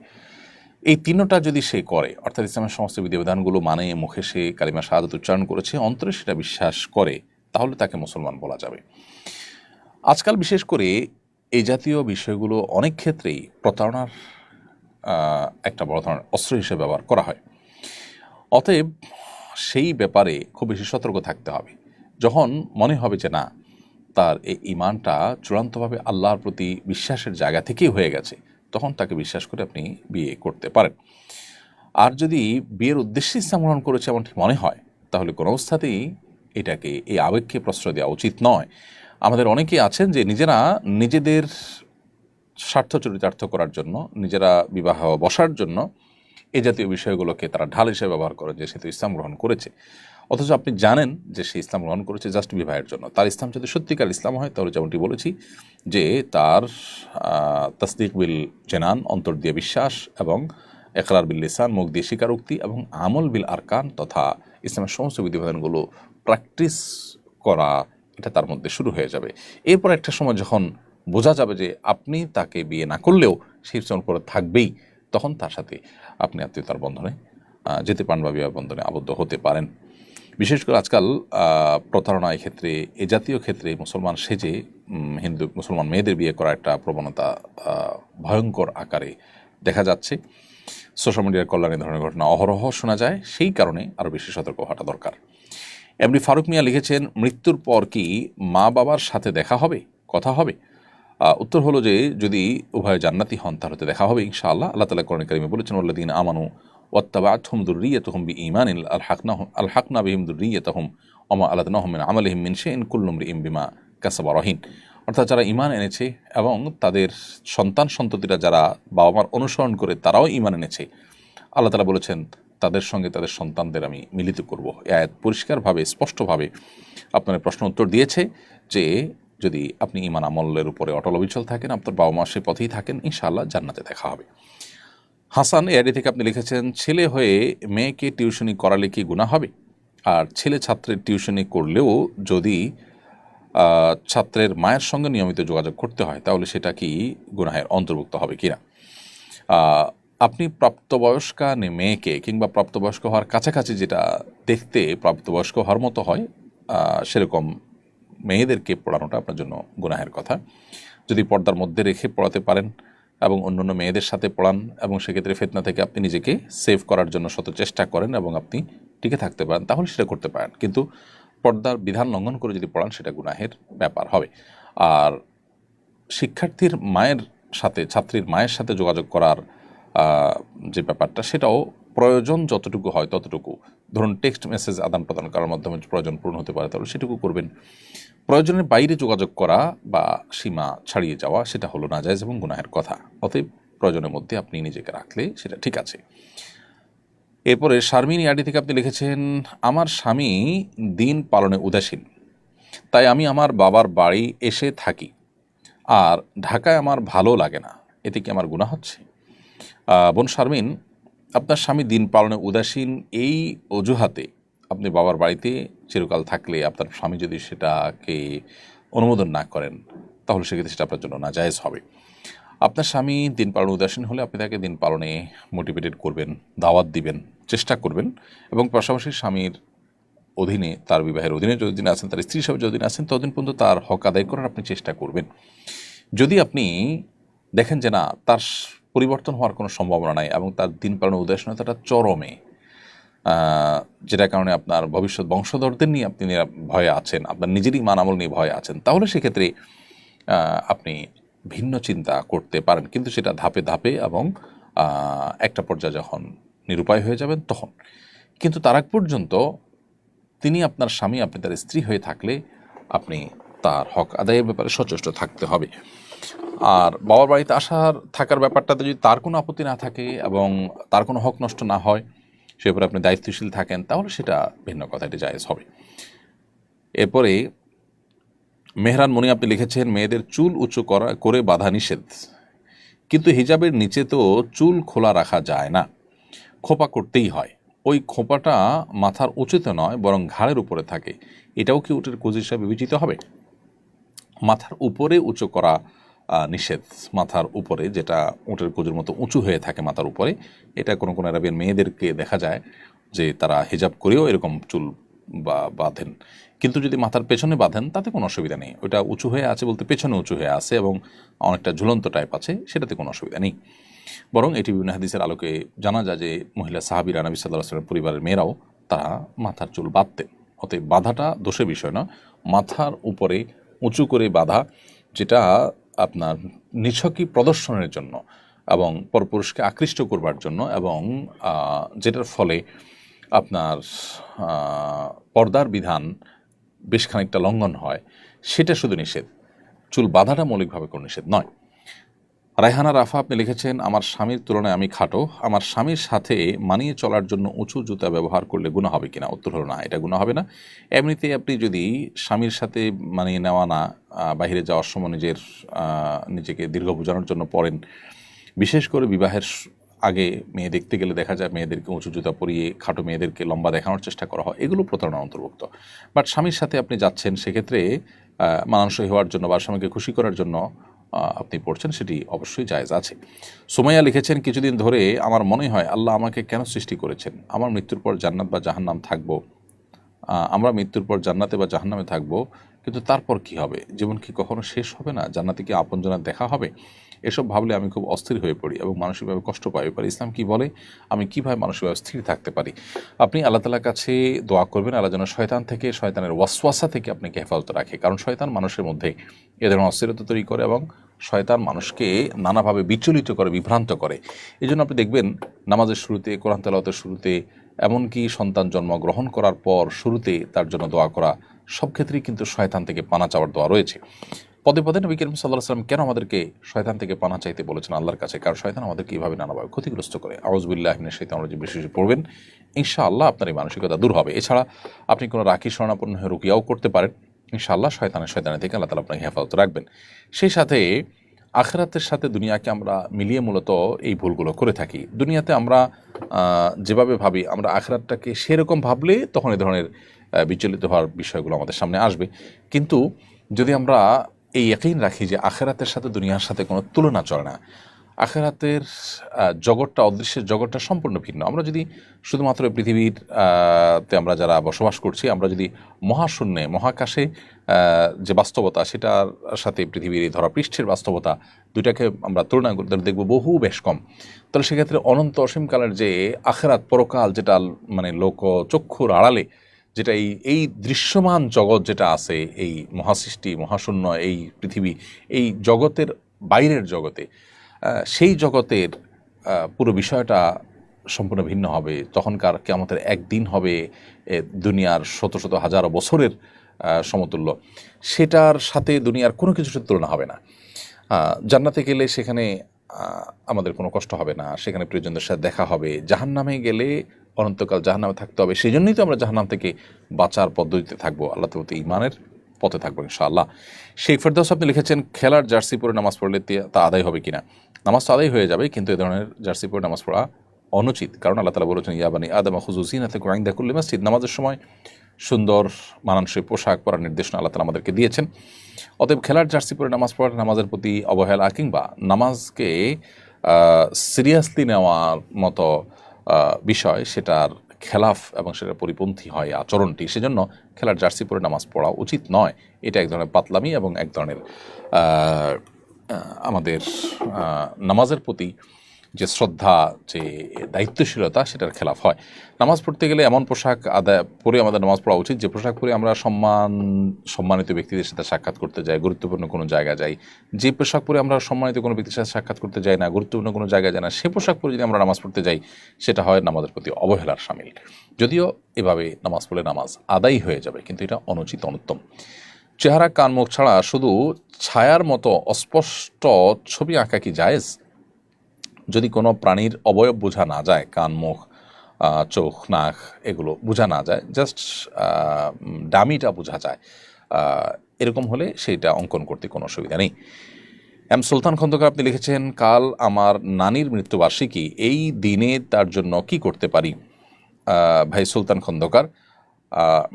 Speaker 2: এই 3টা যদি সে করে, অর্থাৎ ইসলামের সমস্ত বিধিবিধানগুলো মানে, মুখে সে কালিমা শাহাদাত উচ্চারণ করেছে, অন্তরে সেটা বিশ্বাস করে, তাহলে তাকে মুসলমান বলা যাবে। আজকাল বিশেষ করে এই জাতীয় বিষয়গুলো অনেক ক্ষেত্রেই প্রতারণার একটা বড় ধরনের অস্ত্র হিসেবে ব্যবহার করা হয়। অতএব সেই ব্যাপারে খুব বেশি সতর্ক থাকতে হবে। যখন মনে হবে যে না, তার এই ঈমানটা চূড়ান্তভাবে আল্লাহর প্রতি বিশ্বাসের জায়গা থেকেই হয়ে গেছে, তখন তাকে বিশ্বাস করে আপনি বিয়ে করতে পারেন। আর যদি বিয়ের উদ্দেশ্যে ইসলাম গ্রহণ করেছে এমনটি মনে হয়, তাহলে কোনো অবস্থাতেই এটাকে, এই আবেগকে প্রশ্রয় দেওয়া উচিত নয়। আমাদের অনেকেই আছেন যে নিজেরা নিজেদের স্বার্থ চরিতার্থ করার জন্য, নিজেরা বিবাহ বসার জন্য এই জাতীয় বিষয়গুলোকে তারা ঢাল হিসেবে ব্যবহার করে যে সে তো ইসলাম গ্রহণ করেছে, অথচ আপনি জানেন যে সে ইসলাম গ্রহণ করেছে জাস্ট বিবাহের জন্য। তার ইসলাম যদি সত্যিকার ইসলাম হয়, তাহলে যেমনটি বলেছি যে তার তাসদিক বিল জেনান, অন্তর দিয়ে বিশ্বাস, এবং একরার বিল লিসান, মুখ দিয়ে স্বীকারোক্তি, এবং আমল বিল আরকান তথা ইসলামের সমস্ত বিধিবিধানগুলো প্র্যাকটিস করা, এটা তার মধ্যে শুরু হয়ে যাবে। এরপর একটা সময় যখন বোঝা যাবে যে আপনি তাকে বিয়ে না করলেও সে ইসলামের উপরে থাকবেই, তখন তার সাথে আপনি আত্মীয়তার বন্ধনে যেতে পারেন বা বিবাহ বন্ধনে আবদ্ধ হতে পারেন। বিশেষ করে আজকাল প্রতারণা ক্ষেত্রে, এ জাতীয় ক্ষেত্রে মুসলমান সেজে হিন্দু মুসলমান মেয়েদের বিয়ে করা একটা প্রবণতা ভয়ঙ্কর আকারে দেখা যাচ্ছে। সোশ্যাল মিডিয়ার কল্যাণে ধরনের ঘটনা অহরহ শোনা যায়, সেই কারণে আরও বেশি সতর্ক হওয়াটা দরকার। এমডি ফারুক মিয়া লিখেছেন, মৃত্যুর পর কি মা বাবার সাথে দেখা হবে, কথা হবে? উত্তর হলো যে যদি উভয় জান্নাতি হন তাহলে তো দেখা হবে ইনশাআল্লাহ। আল্লাহ তাআলা কোরআনে কারিমে বলেছেন, ওয়াল্লাযীনা আমানু ওয়াত্তাবা'আতহুম যুররিয়্যাতুহুম বিঈমানিন আলহাকনা বিহিম যুররিয়্যাতাহুম ওয়া মা আলাতনাহুম মিন আমালিহিম মিন শাইইন কুল্লু ইমরিইন বিমা কাসাবা রহিন। অর্থাৎ যারা ঈমান এনেছে এবং তাদের সন্তান সন্ততিরা যারা বাবা মার অনুসরণ করে তারাও ঈমান এনেছে, আল্লাহ তাআলা বলেছেন তাদের সঙ্গে তাদের সন্তানদের আমি মিলিত করব। এই আয়াত পরিষ্কারভাবে স্পষ্টভাবে আপনার প্রশ্ন উত্তর দিয়েছে যে যদি আপনি ঈমান আমলের উপরে অটল অবিচল থাকেন, আপনার বাবা মা সে পথেই থাকেন, ইনশাআল্লাহ জান্নাতে দেখা হবে। হাসান এআইডি থেকে আপনি লিখেছেন, ছেলে হয়ে মেয়েকে টিউশনি করালে কি গুনাহ হবে? আর ছেলে ছাত্রের টিউশনি করলেও যদি ছাত্রের মায়ের সঙ্গে নিয়মিত যোগাযোগ করতে হয়, তাহলে সেটা কি গুনাহের অন্তর্ভুক্ত হবে কিনা? আপনি প্রাপ্তবয়স্কা মেয়েকে কিংবা প্রাপ্তবয়স্ক হওয়ার কাছাকাছি যেটা দেখতে প্রাপ্তবয়স্ক হওয়ার মতো হয়, সেরকম মেয়েদেরকে পড়ানোটা আপনার জন্য গুনাহের কথা। যদি পর্দার মধ্যে রেখে পড়াতে পারেন এবং অন্যান্য মেয়েদের সাথে পড়ান এবং সেক্ষেত্রে ফিতনা থেকে আপনি নিজেকে সেভ করার জন্য শত চেষ্টা করেন এবং আপনি টিকে থাকতে পারেন, তাহলে সেটা করতে পারেন। কিন্তু পর্দার বিধান লঙ্ঘন করে যদি পড়ান, সেটা গুনাহের ব্যাপার হবে। আর শিক্ষার্থীর মায়ের সাথে, ছাত্রীর মায়ের সাথে যোগাযোগ করার যে ব্যাপারটা, সেটাও প্রয়োজন যতটুকু হয় ততটুকু। ধরুন টেক্সট মেসেজ আদান প্রদান করার মাধ্যমে প্রয়োজন পূরণ হতে পারে, তাহলে সেটুকু করবেন। প্রয়োজনের বাইরে যোগাযোগ করা বা সীমা ছাড়িয়ে যাওয়া, সেটা হলো নাজায়েজ এবং গুনাহের কথা। অতএব প্রয়োজনের মধ্যে আপনি নিজেকে রাখলে সেটা ঠিক আছে। এরপরে শারমিন ইয়াডি থেকে আপনি লিখেছেন, আমার স্বামী দিন পালনে উদাসীন, তাই আমি আমার বাবার বাড়ি এসে থাকি, আর ঢাকায় আমার ভালো লাগে না, এতে কি আমার গুনাহ হচ্ছে? বোন শারমিন, আপনার স্বামী দিন পালনে উদাসীন এই অজুহাতে আপনি বাবার বাড়িতে চিরকাল থাকলে, আপনার স্বামী যদি সেটাকে অনুমোদন না করেন, তাহলে সেক্ষেত্রে সেটা আপনার জন্য নাজায়েজ হবে। আপনার স্বামী দিন পালনে উদাসীন হলে আপনি তাকে দিন পালনে মোটিভেটেড করবেন, দাওয়াত দিবেন, চেষ্টা করবেন, এবং পাশাপাশি স্বামীর অধীনে, তার বিবাহের অধীনে যতদিন আছেন, তার স্ত্রী হিসাবে যতদিন আছেন, ততদিন পর্যন্ত তার হক আদায় করার আপনি চেষ্টা করবেন। যদি আপনি দেখেন যে না, তার পরিবর্তন হওয়ার কোনো সম্ভাবনা নাই এবং তার দিন পালনের উদাসীনতাটা চরমে, যেটার কারণে আপনার ভবিষ্যৎ বংশধরদের নিয়ে আপনি ভয়ে আছেন, আপনার নিজেরই মান আমল নিয়ে ভয়ে আছেন, তাহলে সেক্ষেত্রে আপনি ভিন্ন চিন্তা করতে পারেন। কিন্তু সেটা ধাপে ধাপে এবং একটা পর্যায়ে যখন নিরুপায় হয়ে যাবেন তখন। কিন্তু তার আগ পর্যন্ত তিনি আপনার স্বামী, আপনি তার স্ত্রী হয়ে থাকলে আপনি তার হক আদায়ের ব্যাপারে সচেষ্ট থাকতে হবে। আর বাবার বাড়িতে থাকার ব্যাপারটাতে যদি তার কোনো আপত্তি না থাকে এবং তার কোনো হক নষ্ট না হয়, সে ব্যাপারে আপনি দায়িত্বশীল থাকেন, তাহলে সেটা ভিন্ন কথা, এটি জায়েজ হবে। এরপরে মেহরান মনি আপনি লিখেছেন, মেয়েদের চুল উঁচু করে বাধা নিষেধ, কিন্তু হিজাবের নিচে তো চুল খোলা রাখা যায় না, খোপা করতেই হয়। ওই খোপাটা মাথার উঁচুতে নয় বরং ঘাড়ের উপরে থাকে, এটাও কি উটের কুজ হিসাবে বিবেচিত হবে? মাথার উপরে উঁচু করা নিষেধ, মাথার উপরে যেটা উটের কুজের মতো উঁচু হয়ে থাকে মাথার উপরে, এটা কোনো কোনো আরবের মেয়েদেরকে দেখা যায় যে তারা হিজাব করেও এরকম চুল বাঁধেন। কিন্তু যদি মাথার পেছনে বাঁধেন তাতে কোনো অসুবিধা নেই, ওটা উঁচু হয়ে আছে বলতে পেছনে উঁচু হয়ে আছে এবং অনেকটা ঝুলন্ত টাইপ আছে, সেটাতে কোনো অসুবিধা নেই। বরং এটি বিভিন্ন হাদিসের আলোকে জানা যায় যে মহিলা সাহাবীরা নবী সাল্লাল্লাহু আলাইহি ওয়াসাল্লামের পরিবারের মেয়েরাও তারা মাথার চুল বাঁধতেন। অতএব বাঁধাটা দোষের বিষয় না, মাথার উপরে উঁচু করে বাঁধা যেটা আপনার নিছকই প্রদর্শনের জন্য এবং পরপুরুষকে আকৃষ্ট করবার জন্য এবং যেটার ফলে আপনার পর্দার বিধান বেশ খানিকটা লঙ্ঘন হয়, সেটা শুধু নিষেধ, চুল বাঁধাটা মৌলিকভাবে কোনো নিষেধ নয়। রায়হানা রাফা আপনি লিখেছেন, আমার স্বামীর তুলনায় আমি খাটো, আমার স্বামীর সাথে মানিয়ে চলার জন্য উঁচু জুতা ব্যবহার করলে গুনাহ হবে কিনা? উত্তর হলো না, এটা গুনাহ হবে না। এমনিতেই আপনি যদি স্বামীর সাথে মানিয়ে নেওয়া না বাইরে যাওয়ার সময় নিজেকে দীর্ঘ বোঝানোর জন্য পরেন, বিশেষ করে বিবাহের আগে মেয়ে দেখতে গেলে দেখা যায় মেয়েদেরকে উঁচু জুতা পরিয়ে খাটো মেয়েদেরকে লম্বা দেখানোর চেষ্টা করা হয়, এগুলো প্রতারণার অন্তর্ভুক্ত। বাট স্বামীর সাথে আপনি যাচ্ছেন, সেক্ষেত্রে মানানসই হওয়ার জন্য বা স্বামীকে খুশি করার জন্য আপনি পড়ছেন, সেটি অবশ্যই জায়েজ আছে। সুমাইয়া লিখেছেন, কিছুদিন ধরে আমার মনে হয় আল্লাহ আমাকে কেন সৃষ্টি করেছেন? আমার মৃত্যুর পর জান্নাত বা জাহান্নাম থাকবো, আমরা মৃত্যুর পর জান্নাতে বা জাহান্নামে থাকবো, কিন্তু তারপর কি হবে? জীবন কি কখনো শেষ হবে না? জান্নাতে কি আপনজনের দেখা হবে? এসব ভাবলে আমি খুব অস্থির হয়ে পড়ি এবং মানসিকভাবে কষ্ট পাই। পারি ইসলাম কি বলে, আমি কিভাবে মানসিকভাবে স্থির থাকতে পারি? আপনি আল্লাহ তাআলার কাছে দোয়া করবেন, আল্লাহ যেন শয়তান থেকে, শয়তানের ওয়াসওয়াসা থেকে আপনাকে হেফাজত রাখে। কারণ শয়তান মানুষের মধ্যে এ ধরনের অস্থিরতা তৈরি করে এবং শয়তান মানুষকে নানাভাবে বিচলিত করে, বিভ্রান্ত করে। এই জন্য আপনি দেখবেন নামাজের শুরুতে, কোরআন তেলাওয়াতের শুরুতে, এমনকি সন্তান জন্মগ্রহণ করার পর শুরুতে তার জন্য দোয়া করা, সব ক্ষেত্রেই কিন্তু শয়তান থেকে পানা চাওয়ার দোয়া রয়েছে। পদে পদে নবী করিম সাল্লাল্লাহু আলাইহি ওয়াসাল্লাম কেন আমাদেরকে শয়তান থেকে পানা চাইতে বলেছেন আল্লাহর কাছে? কারণ শয়তান আমাদেরকে এইভাবে নানাভাবে ক্ষতিগ্রস্ত করে। আউযু বিল্লাহি মিনাশ শাইতানির রাজিম বেশি বেশি পড়বেন, ইনশাআল্লাহ আপনার এই মানসিকতা দূর হবে। এছাড়া আপনি কোনো রাখি শরণাপন্ন হয়ে রুকিয়াও করতে পারেন, ইনশাআল্লাহ শয়তানি থেকে আল্লাহ তাআলা আপনাকে হেফাজত রাখবেন। সেই সাথে আখিরাতের সাথে দুনিয়াকে আমরা মিলিয়ে মূলত এই ভুলগুলো করে থাকি। দুনিয়াতে আমরা যেভাবে ভাবি, আমরা আখিরাতটাকে সেরকম ভাবলে তখন এই ধরনের বিচলিত হওয়ার বিষয়গুলো আমাদের সামনে আসবে। কিন্তু যদি আমরা এই ইয়াকিন রাখি যে আখিরাতের সাথে দুনিয়ার সাথে কোনো তুলনা চলে না, আখিরাতের জগৎটা, অদৃশ্যের জগৎটা সম্পূর্ণ ভিন্ন। আমরা যদি শুধুমাত্র পৃথিবীর তে আমরা যারা বসবাস করছি, আমরা যদি মহাশূন্যে, মহাকাশে যে বাস্তবতা, সেটার সাথে পৃথিবীর এই ধরাপৃষ্ঠের বাস্তবতা, দুইটাকে আমরা তুলনা করতে দেখব বহু বেশ কম। তাহলে সেক্ষেত্রে অনন্ত অসীমকালের যে আখিরাত, পরকাল, যেটা মানে লোক চক্ষুর আড়ালে, যেটা এই দৃশ্যমান জগৎ যেটা আছে, এই মহাসৃষ্টি, মহাশূন্য, এই পৃথিবী, এই জগতের বাইরের জগতে, সেই জগতের পুরো বিষয়টা সম্পূর্ণ ভিন্ন হবে। তখনকার কিয়ামতের একদিন হবে দুনিয়ার শত শত হাজারো বছরের সমতুল্য। সেটার সাথে দুনিয়ার কোনো কিছুর তুলনা হবে না। জান্নাতে গেলে সেখানে আমাদের কোনো কষ্ট হবে না, সেখানে প্রিয়জনদের সাথে দেখা হবে। জাহান্নামে গেলে অনন্তকাল জাহান্নামে থাকতে হবে। সেই জন্যই তো আমরা জাহান্নাম থেকে বাঁচার পদ্ধতিতে থাকবো, আল্লাহ তাআলা ঈমানের পথে থাকবো ইনশাআল্লাহ। শেখ ফেরদৌস আপনি লিখেছেন, খেলার জার্সি পরে নামাজ পড়লে তা আদায় হবে কিনা? নামাজ তো আদায় হয়ে যাবে, কিন্তু এ ধরনের জার্সি পরে নামাজ পড়া অনুচিত। কারণ আল্লাহ তাআলা বলেছেন, ইয়া বানি আদম খুযু যিনাতাকুম ইনদা কুল্লি মাসজিদ। নামাজের সময় সুন্দর মানানসই পোশাক পরার নির্দেশনা আল্লাহ তাআলা আমাদেরকে দিয়েছেন। অতএব খেলার জার্সি পরে নামাজ পড়া নামাজের প্রতি অবহেলা কিংবা নামাজকে সিরিয়াসলি নেওয়ার মতো বিষয়, সেটার খেলাফ এবং সেটার পরিপন্থী হয় আচরণটি। সেজন্য খেলার জার্সি পরে নামাজ পড়া উচিত নয়। এটা এক ধরনের পাতলামি এবং এক ধরনের আমাদের নামাজের প্রতি যে শ্রদ্ধা, যে দায়িত্বশীলতা, সেটার খেলাফ হয়। নামাজ পড়তে গেলে এমন পোশাক পরে আমাদের নামাজ পড়া উচিত যে পোশাক পরে আমরা সম্মানিত ব্যক্তিদের সাথে সাক্ষাৎ করতে যাই, গুরুত্বপূর্ণ কোনো জায়গা যাই। যে পোশাক পরে আমরা সম্মানিত কোনো ব্যক্তির সাথে সাক্ষাৎ করতে যাই না, গুরুত্বপূর্ণ কোনো জায়গায় যাই না, সে পোশাক পরে যদি আমরা নামাজ পড়তে যাই, সেটা হয় নামাজের প্রতি অবহেলার শামিল। যদিও এভাবে নামাজ পড়লে নামাজ আদায় হয়ে যাবে, কিন্তু এটা অনুচিত, অনুত্তম। চেহারা, কান, মুখ ছাড়া শুধু ছায়ার মতো অস্পষ্ট ছবি আঁকা কি জায়েজ? যদি কোনো প্রাণীর অবয়ব বোঝা না যায়, কান, মুখ, চোখ, নাক, এগুলো বোঝা না যায়, জাস্ট ডামিটা বোঝা যায়, এরকম হলে সেইটা অঙ্কন করতে কোনো অসুবিধা নেই। এম সুলতান খন্দকার আপনি লিখেছেন, কাল আমার নানির মৃত্যুবার্ষিকী, এই দিনে তার জন্য কি করতে পারি? ভাই সুলতান খন্দকার,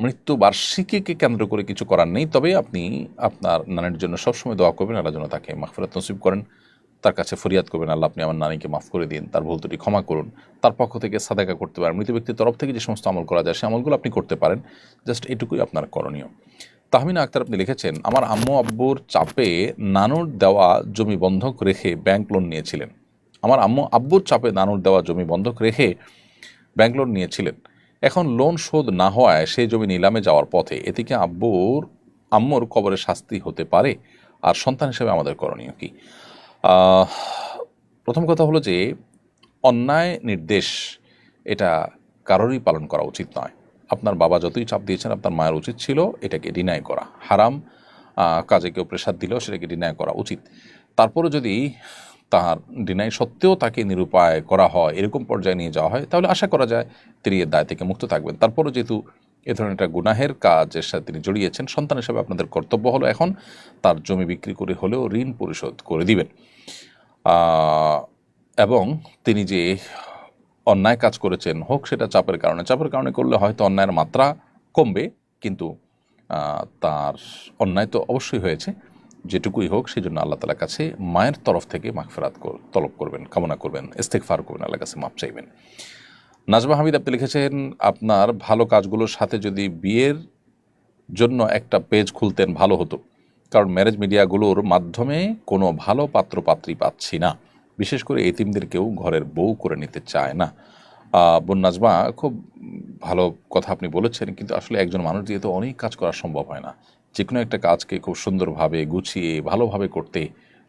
Speaker 2: মৃত্যুবার্ষিকীকে কেন্দ্র করে কিছু করার নেই, তবে আপনি আপনার নানির জন্য সবসময় দোয়া করবেন, আল্লাহ যেন তাকে মাগফিরাত নসিব করেন, তার কাছে ফরিয়াদ করবেন, আল্লাহ আপনি আমার নানিকে মাফ করে দিন, তার ভুল ত্রুটি ক্ষমা করুন। তার পক্ষ থেকে সাদাকা করতে পারেন, মৃত ব্যক্তির তরফ থেকে যে সমস্ত আমল করা যায় সে আমলগুলো আপনি করতে পারেন। জাস্ট এটুকুই আপনার করণীয়। তাহমিনা আক্তার আপনি লিখেছেন, আমার আম্মু আব্বুর চাপে নানুর দেওয়া জমি বন্ধক রেখে ব্যাংক লোন নিয়েছিলেন। আমার আম্মু আব্বুর চাপে নানুর দেওয়া জমি বন্ধক রেখে ব্যাংক লোন নিয়েছিলেন। এখন লোন শোধ না হওয়ায় সেই জমি নিলামে যাওয়ার পথে, এতে কি আম্মুর কবরে শাস্তি হতে পারে? আর সন্তান হিসেবে আমাদের করণীয় কি? প্রথম কথা হলো যে অন্যায় নির্দেশ এটা কারোরই পালন করা উচিত নয়। আপনার বাবা যতই চাপ দিয়েছেন, আপনার মায়ের উচিত ছিল এটাকে ডিনাই করা। হারাম কাজে কেউ প্রেসার দিলেও সেটাকে ডিনাই করা উচিত। তারপরে যদি তার ডিনাই সত্ত্বেও তাকে নিরুপায় করা হয়, এরকম পর্যায়ে নিয়ে যাওয়া হয়, তাহলে আশা করা যায় তিনি এর দায় থেকে মুক্ত থাকবেন। তারপরও যেহেতু এ ধরনের একটা গুনাহের কাজের সাথে তিনি জড়িয়েছেন, সন্তান হিসেবে আপনাদের কর্তব্য হলো এখন তার জমি বিক্রি করে হলেও ঋণ পরিশোধ করে দিবেন। এবং তিনি যে অন্যায় কাজ করেছেন, হোক সেটা চাপের কারণে করলে হয়তো অন্যায়ের মাত্রা কমবে, কিন্তু তার অন্যায় তো অবশ্যই হয়েছে। যেটুকুই হোক সেই জন্য আল্লাহ তাআলার কাছে মায়ের তরফ থেকে মাগফিরাত তলব করবেন, কামনা করবেন, ইস্তেগফার করবেন, আল্লাহর কাছে মাপ চাইবেন। নাজমা হামিদ আপনি লিখেছেন, আপনার ভালো কাজগুলোর সাথে যদি বিয়ের জন্য একটা পেজ খুলতেন ভালো হতো, কারণ ম্যারেজ মিডিয়াগুলোর মাধ্যমে কোনো ভালো পাত্রপাত্রী পাচ্ছি না, বিশেষ করে এতিমদের কেউ ঘরের বউ করে নিতে চায় না। বোন নাজমা, খুব ভালো কথা আপনি বলেছেন, কিন্তু আসলে একজন মানুষ দিয়ে তো অনেক কাজ করা সম্ভব হয় না। যে কোনো একটা কাজকে খুব সুন্দরভাবে গুছিয়ে ভালোভাবে করতে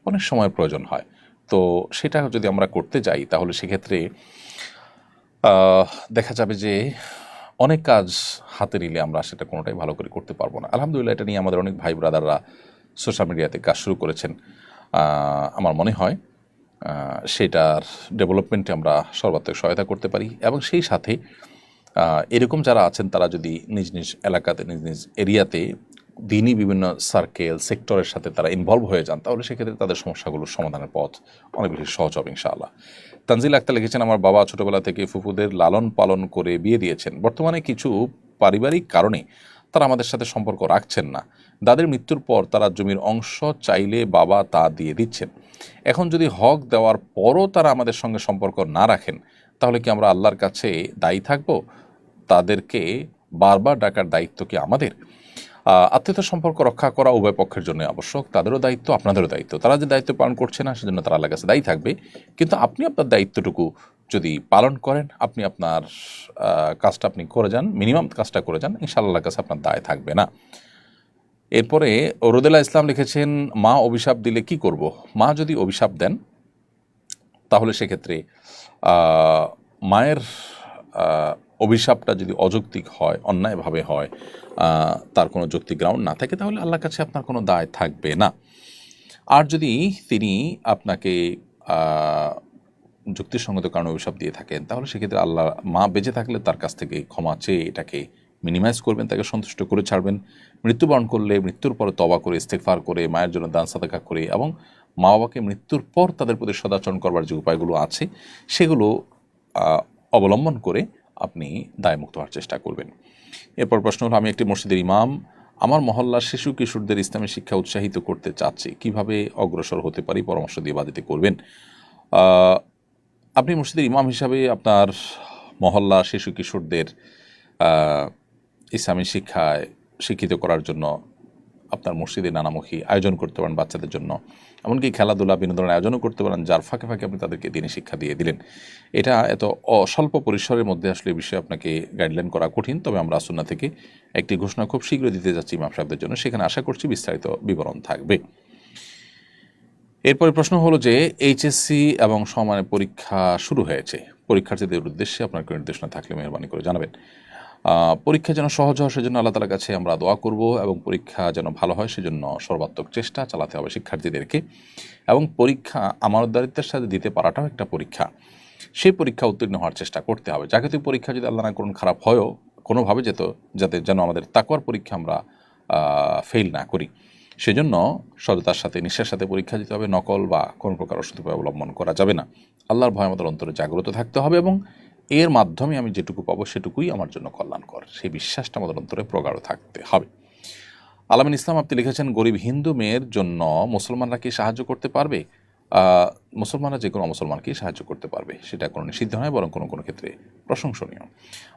Speaker 2: অনেক সময় প্রয়োজন হয়। তো সেটা যদি আমরা করতে যাই তাহলে সেক্ষেত্রে দেখা যাবে যে অনেক কাজ হাতে নিলে আমরা সেটা কোনোটাই ভালো করে করতে পারবো না। আলহামদুলিল্লাহ, এটা নিয়ে আমাদের অনেক ভাই ব্রাদাররা সোশ্যাল মিডিয়াতে কাজ শুরু করেছেন। আমার মনে হয় সেটার ডেভেলপমেন্টে আমরা সর্বাত্মক সহায়তা করতে পারি, এবং সেই সাথে এরকম যারা আছেন তারা যদি নিজ নিজ এলাকাতে, নিজ নিজ এরিয়াতে দিনই বিভিন্ন সার্কেল সেক্টরের সাথে তারা ইনভলভ হয়ে যান, তাহলে সেক্ষেত্রে তাদের সমস্যাগুলোর সমাধানের পথ অনেক বেশি সহজ হবে ইনশাআল্লাহ। তানজিল আক্তার লিখেছেন, আমার বাবা ছোটবেলা থেকে ফুফুদের লালন পালন করে বিয়ে দিয়েছেন। বর্তমানে কিছু পারিবারিক কারণে তারা আমাদের সাথে সম্পর্ক রাখছেন না। দাদির মৃত্যুর পর তারা জমির অংশ চাইলে বাবা তা দিয়ে দিচ্ছেন। এখন যদি হক দেওয়ার পরও তারা আমাদের সঙ্গে সম্পর্ক না রাখেন, তাহলে কি আমরা আল্লাহর কাছে দায়ী থাকব? তাদেরকে বারবার ডাকার দায়িত্ব কি আমাদের? আত্মীয়তার সম্পর্ক রক্ষা করা উভয় পক্ষের জন্য আবশ্যক। তাদেরও দায়িত্ব, আপনাদেরও দায়িত্ব। তারা যে দায়িত্ব পালন করছে না সেজন্য তারা আল্লাহর কাছে দায়ী থাকবে, কিন্তু আপনি আপনার দায়িত্বটুকু যদি পালন করেন, আপনি আপনার কাজটা আপনি করে যান, মিনিমাম কাজটা করে যান, ইনশাআল্লাহর কাছে আপনার দায় থাকবে না। এরপরে রোদেলা ইসলাম লিখেছেন, মা অভিশাপ দিলে কি করব? মা যদি অভিশাপ দেন তাহলে সেক্ষেত্রে মায়ের অভিশাপটা যদি অযৌক্তিক হয়, অন্যায়ভাবে হয়, তার কোনো যৌক্তিক গ্রাউন্ড না থাকে, তাহলে আল্লাহর কাছে আপনার কোনো দায় থাকবে না। আর যদি তিনি আপনাকে যুক্তিসঙ্গত কারণে অভিশাপ দিয়ে থাকেন, তাহলে সেক্ষেত্রে আল্লাহ, মা বেঁচে থাকলে তার কাছ থেকে ক্ষমা চেয়ে এটাকে মিনিমাইজ করবেন, তাকে সন্তুষ্ট করে ছাড়বেন। মৃত্যুবরণ করলে মৃত্যুর পরে তওবা করে, ইস্তেগফার করে, মায়ের জন্য দান সাদাকা করে, এবং মা বাবাকে মৃত্যুর পর তাদের প্রতি সদাচরণ করবার যে উপায়গুলো আছে সেগুলো অবলম্বন করে আপনি দায়মুক্ত হওয়ার চেষ্টা করবেন। এরপর প্রশ্ন হলো, আমি একটি মসজিদের ইমাম, আমার মহল্লার শিশু কিশোরদের ইসলামী শিক্ষা উৎসাহিত করতে চাচ্ছি, কিভাবে অগ্রসর হতে পারি? পরামর্শ দিয়ে বাদিতে করবেন। আপনি মসজিদের ইমাম হিসাবে আপনার মহল্লা শিশু কিশোরদের ইসলামী শিক্ষায় শিক্ষিত করার জন্য আপনার মসজিদে নানামুখী আয়োজন করতে পারেন বাচ্চাদের জন্য, এমনকি খেলাধুলা বিনোদনের আয়োজনও করতে পারেন, যার ফাঁকে ফাঁকে আপনি তাদেরকে দিনে শিক্ষা দিয়ে দিলেন। এটা এত স্বল্প পরিসরের মধ্যে আসলে এই বিষয়ে আপনাকে গাইডলাইন করা কঠিন, তবে আমরা সুন্নাহ থেকে একটি ঘোষণা খুব শীঘ্রই দিতে যাচ্ছি ইমাম সাহেবদের জন্য, সেখানে আশা করছি বিস্তারিত বিবরণ থাকবে। এরপরে প্রশ্ন হলো যে এইচএসসি এবং সমমানের পরীক্ষা শুরু হয়েছে, পরীক্ষার্থীদের উদ্দেশ্যে আপনার কোনো নির্দেশনা থাকলে মেহরবানি করে জানাবেন। পরীক্ষা যেন সহজ হয় সেজন্য আল্লাহ তাআলার কাছে আমরা দোয়া করব, এবং পরীক্ষা যেন ভালো হয় সেজন্য সর্বাত্মক চেষ্টা চালাতে হবে শিক্ষার্থীদেরকে। এবং পরীক্ষা আমানতদারিত্বের সাথে দিতে পারাটাও একটা পরীক্ষা, সেই পরীক্ষা উত্তীর্ণ হওয়ার চেষ্টা করতে হবে। জাগতিক পরীক্ষা যদি আল্লাহ না করুন খারাপ হয়ও, কোনোভাবে যাতে যেন আমাদের তাকওয়ার পরীক্ষা আমরা ফেল না করি, সেজন্য সততার সাথে নিষ্ঠার সাথে পরীক্ষা দিতে হবে। নকল বা কোনো প্রকার অসৎ উপায় অবলম্বন করা যাবে না। আল্লাহর ভয় আমাদের অন্তরে জাগ্রত থাকতে হবে, এবং এর মাধ্যমে আমি যেটুকু পাবো সেটুকুই আমার জন্য কল্যাণকর, সেই বিশ্বাসটা আমাদের অন্তরে প্রগাঢ় থাকতে হবে। আলামিন ইসলাম আপনি লিখেছেন, গরিব হিন্দু মেয়ের জন্য মুসলমানরা কি সাহায্য করতে পারবে? মুসলমানরা যে কোনো মুসলমানকেই সাহায্য করতে পারবে, সেটা কোনো নিষিদ্ধ নয়, বরং কোনো কোনো ক্ষেত্রে প্রশংসনীয়।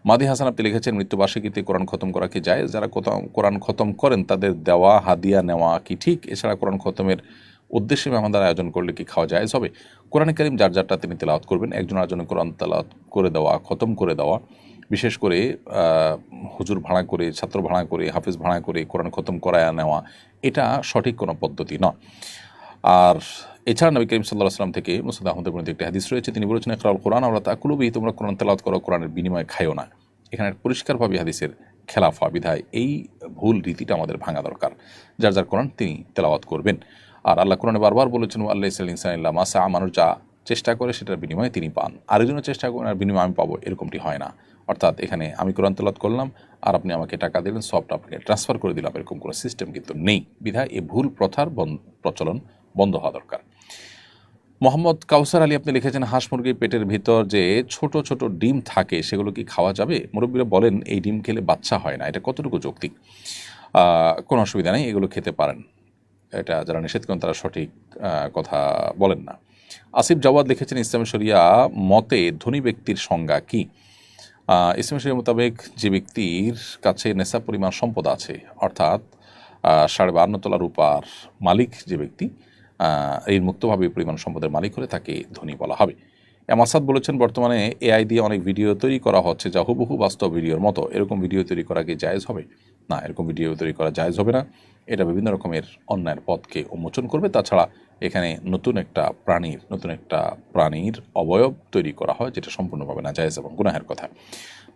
Speaker 2: মাদি হাসান আপনি লিখেছেন, মৃত্যুবার্ষিকীতে কোরআন খতম করা কি যায়? যারা কোরআন খতম করেন তাদের দেওয়া হাদিয়া নেওয়া কি ঠিক? এছাড়া কোরআন খতমের উদ্দেশ্যে মেহমানদার আয়োজন করলে কি খাওয়া যায়? হবে। কোরআন কারীম যার যারটা তিনি তেলাওয়াত করবেন, একজন আরেকজনের কোরআন তেলাওয়াত করে দেওয়া, খতম করে দেওয়া, বিশেষ করে হুজুর ভাড়া করে, ছাত্র ভাড়া করে, হাফিজ ভাড়া করে কোরআন খতম করায় নেওয়া, এটা সঠিক কোনো পদ্ধতি নয়। আর এছাড়া নবী করিম সাল্লাল্লাহু আলাইহি ওয়াসাল্লাম থেকে মুসনাদ আহমদের মধ্যে একটি হাদিস রয়েছে, তিনি বলেছেন, ইকরাউল কোরআন ওয়া লা তাকুলু বিহি, তোমরা কোরআন তেলাওয়াত করো, কোরআনের বিনিময়ে খাইও না। এখানে পরিষ্কারভাবে হাদিসের খেলাফা বিধায় এই ভুল রীতিটা আমাদের ভাঙা দরকার। যার যার কোরআন তিনি তেলাওয়াত করবেন। আর আল্লাহ কোরআনে বারবার বলেছেন, আল্লাহ ইনসান ইল্লা মা সা, মানুষ যা চেষ্টা করে সেটার বিনিময়ে তিনি পান। আরেকজনের চেষ্টা করেন আর বিনিময়ে আমি পাবো, এরকমটি হয় না। অর্থাৎ এখানে আমি কোরআন তেলাওয়াত করলাম আর আপনি আমাকে টাকা দিলেন, সবটা আপনাকে ট্রান্সফার করে দিলাম, এরকম কোনো সিস্টেম কিন্তু নেই। বিধায় এই ভুল প্রথার প্রচলন বন্ধ হওয়া দরকার। মোহাম্মদ কাউসার আলী আপনি লিখেছেন, হাঁস মুরগির পেটের ভিতর যে ছোট ছোট ডিম থাকে সেগুলো কি খাওয়া যাবে? মুরব্বীরা বলেন এই ডিম খেলে বাচ্চা হয় না, এটা কতটুকু যৌক্তিক? কোনো অসুবিধা নেই, এগুলো খেতে পারেন। এটা যারা নিষেধ করেন তারা সঠিক কথা বলেন না। আসিফ জাওয়াদ লিখেছেন, ইসলামী শরিয়া মতে ধনী ব্যক্তির সংজ্ঞা কি? ইসলামী শরিয়া মোতাবেক যে ব্যক্তির কাছে নেশাব পরিমাণ সম্পদ আছে, অর্থাৎ 52.5 তোলা রূপার মালিক যে ব্যক্তি, এর মুক্তভাবে পরিমাণ সম্পদের মালিক হলে তাকে ধনী বলা হবে। আসাদ বলেছেন, বর্তমানে এআই দিয়ে অনেক ভিডিও তৈরি করা হচ্ছে যা হুবহু বাস্তব ভিডিওর মতো, এরকম ভিডিও তৈরি করা কি জায়েজ হবে? না, এরকম ভিডিও তৈরি করা জায়েজ হবে না। এটা বিভিন্ন রকমের অন্যায়ের পথকে উন্মোচন করবে। তাছাড়া এখানে নতুন একটা প্রাণীর অবয়ব তৈরি করা হয়, যেটা সম্পূর্ণভাবে না জায়েজ এবং গুনাহের কথা।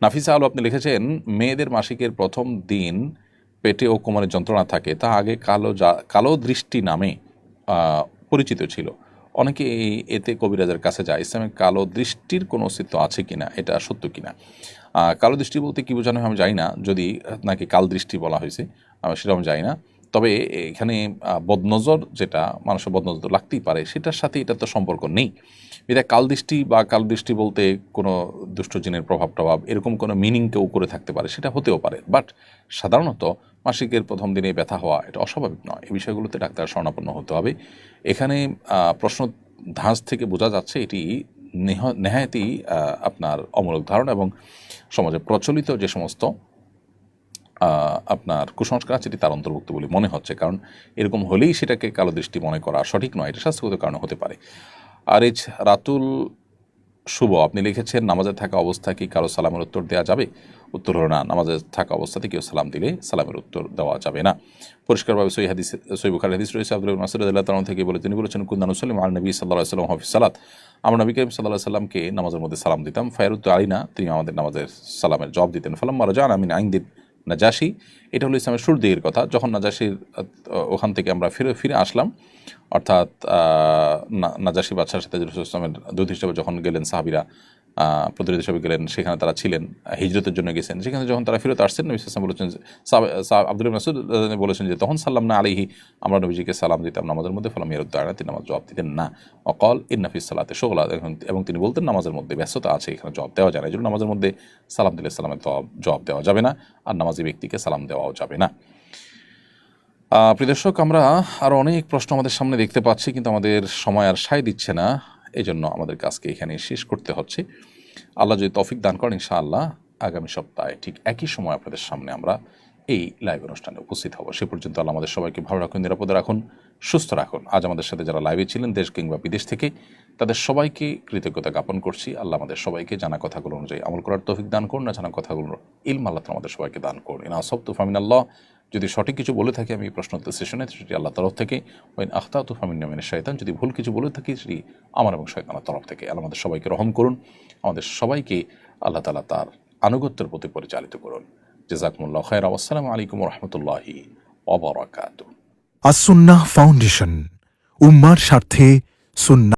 Speaker 2: নাফিসা আলু আপনি লিখেছেন, মেয়েদের মাসিকের প্রথম দিন পেটে ও কোমরে যন্ত্রণা থাকে, তা আগে কালো দৃষ্টি নামে পরিচিত ছিল। অনেকে এতে কবিরাজের কাছে যায়। ইসলামে কালো দৃষ্টির কোনো অস্তিত্ব আছে কিনা, এটা সত্য কিনা? কালো দৃষ্টি বলতে কী বোঝানো হয় আমি জানি না, যদি নাকি কাল দৃষ্টি বলা হয়েছে সেটা আমি জানি না। তবে এখানে বদনজর, যেটা মানুষের বদনজর লাগতেই পারে, সেটার সাথে এটা তো সম্পর্ক নেই। এটা কাল দৃষ্টি বা কাল দৃষ্টি বলতে কোনো দুষ্ট জিনের প্রভাব এরকম কোনো মিনিং কেউ করে থাকতে পারে, সেটা হতেও পারে। বাট সাধারণত মাসিকের প্রথম দিনে ব্যথা হওয়া এটা অস্বাভাবিক নয়। এই বিষয়গুলোতে ডাক্তার শরণাপন্ন হতে হবে। এখানে প্রশ্ন ধাঁচ থেকে বোঝা যাচ্ছে এটি নেহায়েতই আপনার অমূলক ধারণা এবং সমাজে প্রচলিত যে সমস্ত আপনার কুসংস্কার আছে এটি তার অন্তর্ভুক্ত বলে মনে হচ্ছে। কারণ এরকম হলেই সেটাকে কালো দৃষ্টি মনে করা সঠিক নয়, এটা স্বাস্থ্যগত কারণে হতে পারে। আর এই রাতুল শুভ আপনি লিখেছেন, নামাজে থাকা অবস্থায় কি কারো সালামের উত্তর দেওয়া যাবে? উত্তর হলো না, নামাজে থাকা অবস্থাতে কেউ সালাম দিলে সালামের উত্তর দেওয়া যাবে না। পরিষ্কারভাবে সহিহ বুখারী হাদিস রয়েছে, আব্দুল্লাহ ইবনে মাসউদ রাদিয়াল্লাহু তাআলা থেকে তিনি বলেছেন, কুন্না নুসাল্লিমু আলা নবী সাল্লাল্লাহু আলাইহি ওয়াসাল্লাম ফি সালাত, আমরা নবী করিম সাল্লাল্লাহু আলাইহি ওয়াসাল্লামকে নামাজের মধ্যে সালাম দিতাম। ফায়ারুদ্দু আলাইনা, তিনি আমাদের নামাজের সালামের জবাব দিতেন। ফালাম্মা রাজানা মিন ইনদি নাজাশি, এটা হলো ইসলামের শুরুর দিকের কথা। যখন নাজাশির ওখান থেকে আমরা ফিরে আসলাম, অর্থাৎ নাজাশি বাদশার সাথে রাসূল ইসলামের দূত হিসেবে যখন গেলেন, সাহাবীরা প্রতিনিধি হিসেবে গেলেন, সেখানে তারা ছিলেন, হিজরতের জন্য গেছেন। সেখানে যখন তারা ফেরত আসছেন, নবী সাল্লাল্লাহু আলাইহি ওয়াসাল্লাম বলেছেন, আব্দুল্লাহ ইবনে মাসউদ বলেছেন যে তখন সাল্লামনা আলাইহি, আমরা নবীজিকে সালাম দিতাম নামাজের মধ্যে, ফালাম ইয়ারুদ্দু আলাইনা, তিনি নামাজ জবাব দিতেন না। ওয়াকাল ইন্না ফিস সালাতি শুগলা, এবং তিনি বলতেন নামাজের মধ্যে ব্যস্ততা আছে, এখানে জবাব দেওয়া যায় না। এই জন্য নামাজের মধ্যে সালাম দিলে সালামের জবাব দেওয়া যাবে না, আর নামাজি ব্যক্তিকে সালাম দেওয়াও যাবে না। প্রিয় দর্শক, আমরা আরও অনেক প্রশ্ন আমাদের সামনে দেখতে পাচ্ছি, কিন্তু আমাদের সময় আর সায় দিচ্ছে না। এই জন্য আমাদের কাজকে এখানে শেষ করতে হচ্ছে। আল্লাহ যদি তৌফিক দান করেন, ইনশাআল্লাহ আগামী সপ্তাহে ঠিক একই সময় আপনাদের সামনে আমরা এই লাইভ অনুষ্ঠানে উপস্থিত হব। সে পর্যন্ত আল্লাহ আমাদের সবাইকে ভালো রাখুন, নিরাপদে রাখুন, সুস্থ রাখুন। আজ আমাদের সাথে যারা লাইভে ছিলেন, দেশ কিংবা বিদেশ থেকে, তাদের সবাইকে কৃতজ্ঞতা জ্ঞাপন করছি। আল্লাহ আমাদের সবাইকে জানা কথাগুলো অনুযায়ী আমল করার তৌফিক দান করুন, না জানা কথাগুলোর ইলম আল্লাহ আমাদের সবাইকে দান করুন। ইন আসাবতু ফামিনাল্লাহ, যদি সঠিক কিছু বলে থাকি আমি প্রশ্ন উত্তর সেশনে, সেটি আল্লাহ তরফ থেকে। ওয়াইন আখতাতু ফামিন্না মিনাশ শাইতান, যদি ভুল কিছু বলে থাকি সেটি আমার এবং শয়তানের তরফ থেকে। আল্লাহ আমাদের সবাইকে রহম করুন, আমাদের সবাইকে আল্লাহ তাআলা তার আনুগত্যের প্রতি পরিচালিত করুন। জাযাকুমুল্লাহু খায়রা। আসসালামু আলাইকুম ওয়া রাহমাতুল্লাহি ওয়া বারাকাতুহু।
Speaker 3: আসুন্নাহ ফাউন্ডেশন, উম্মার স্বার্থে সুন্নাহ।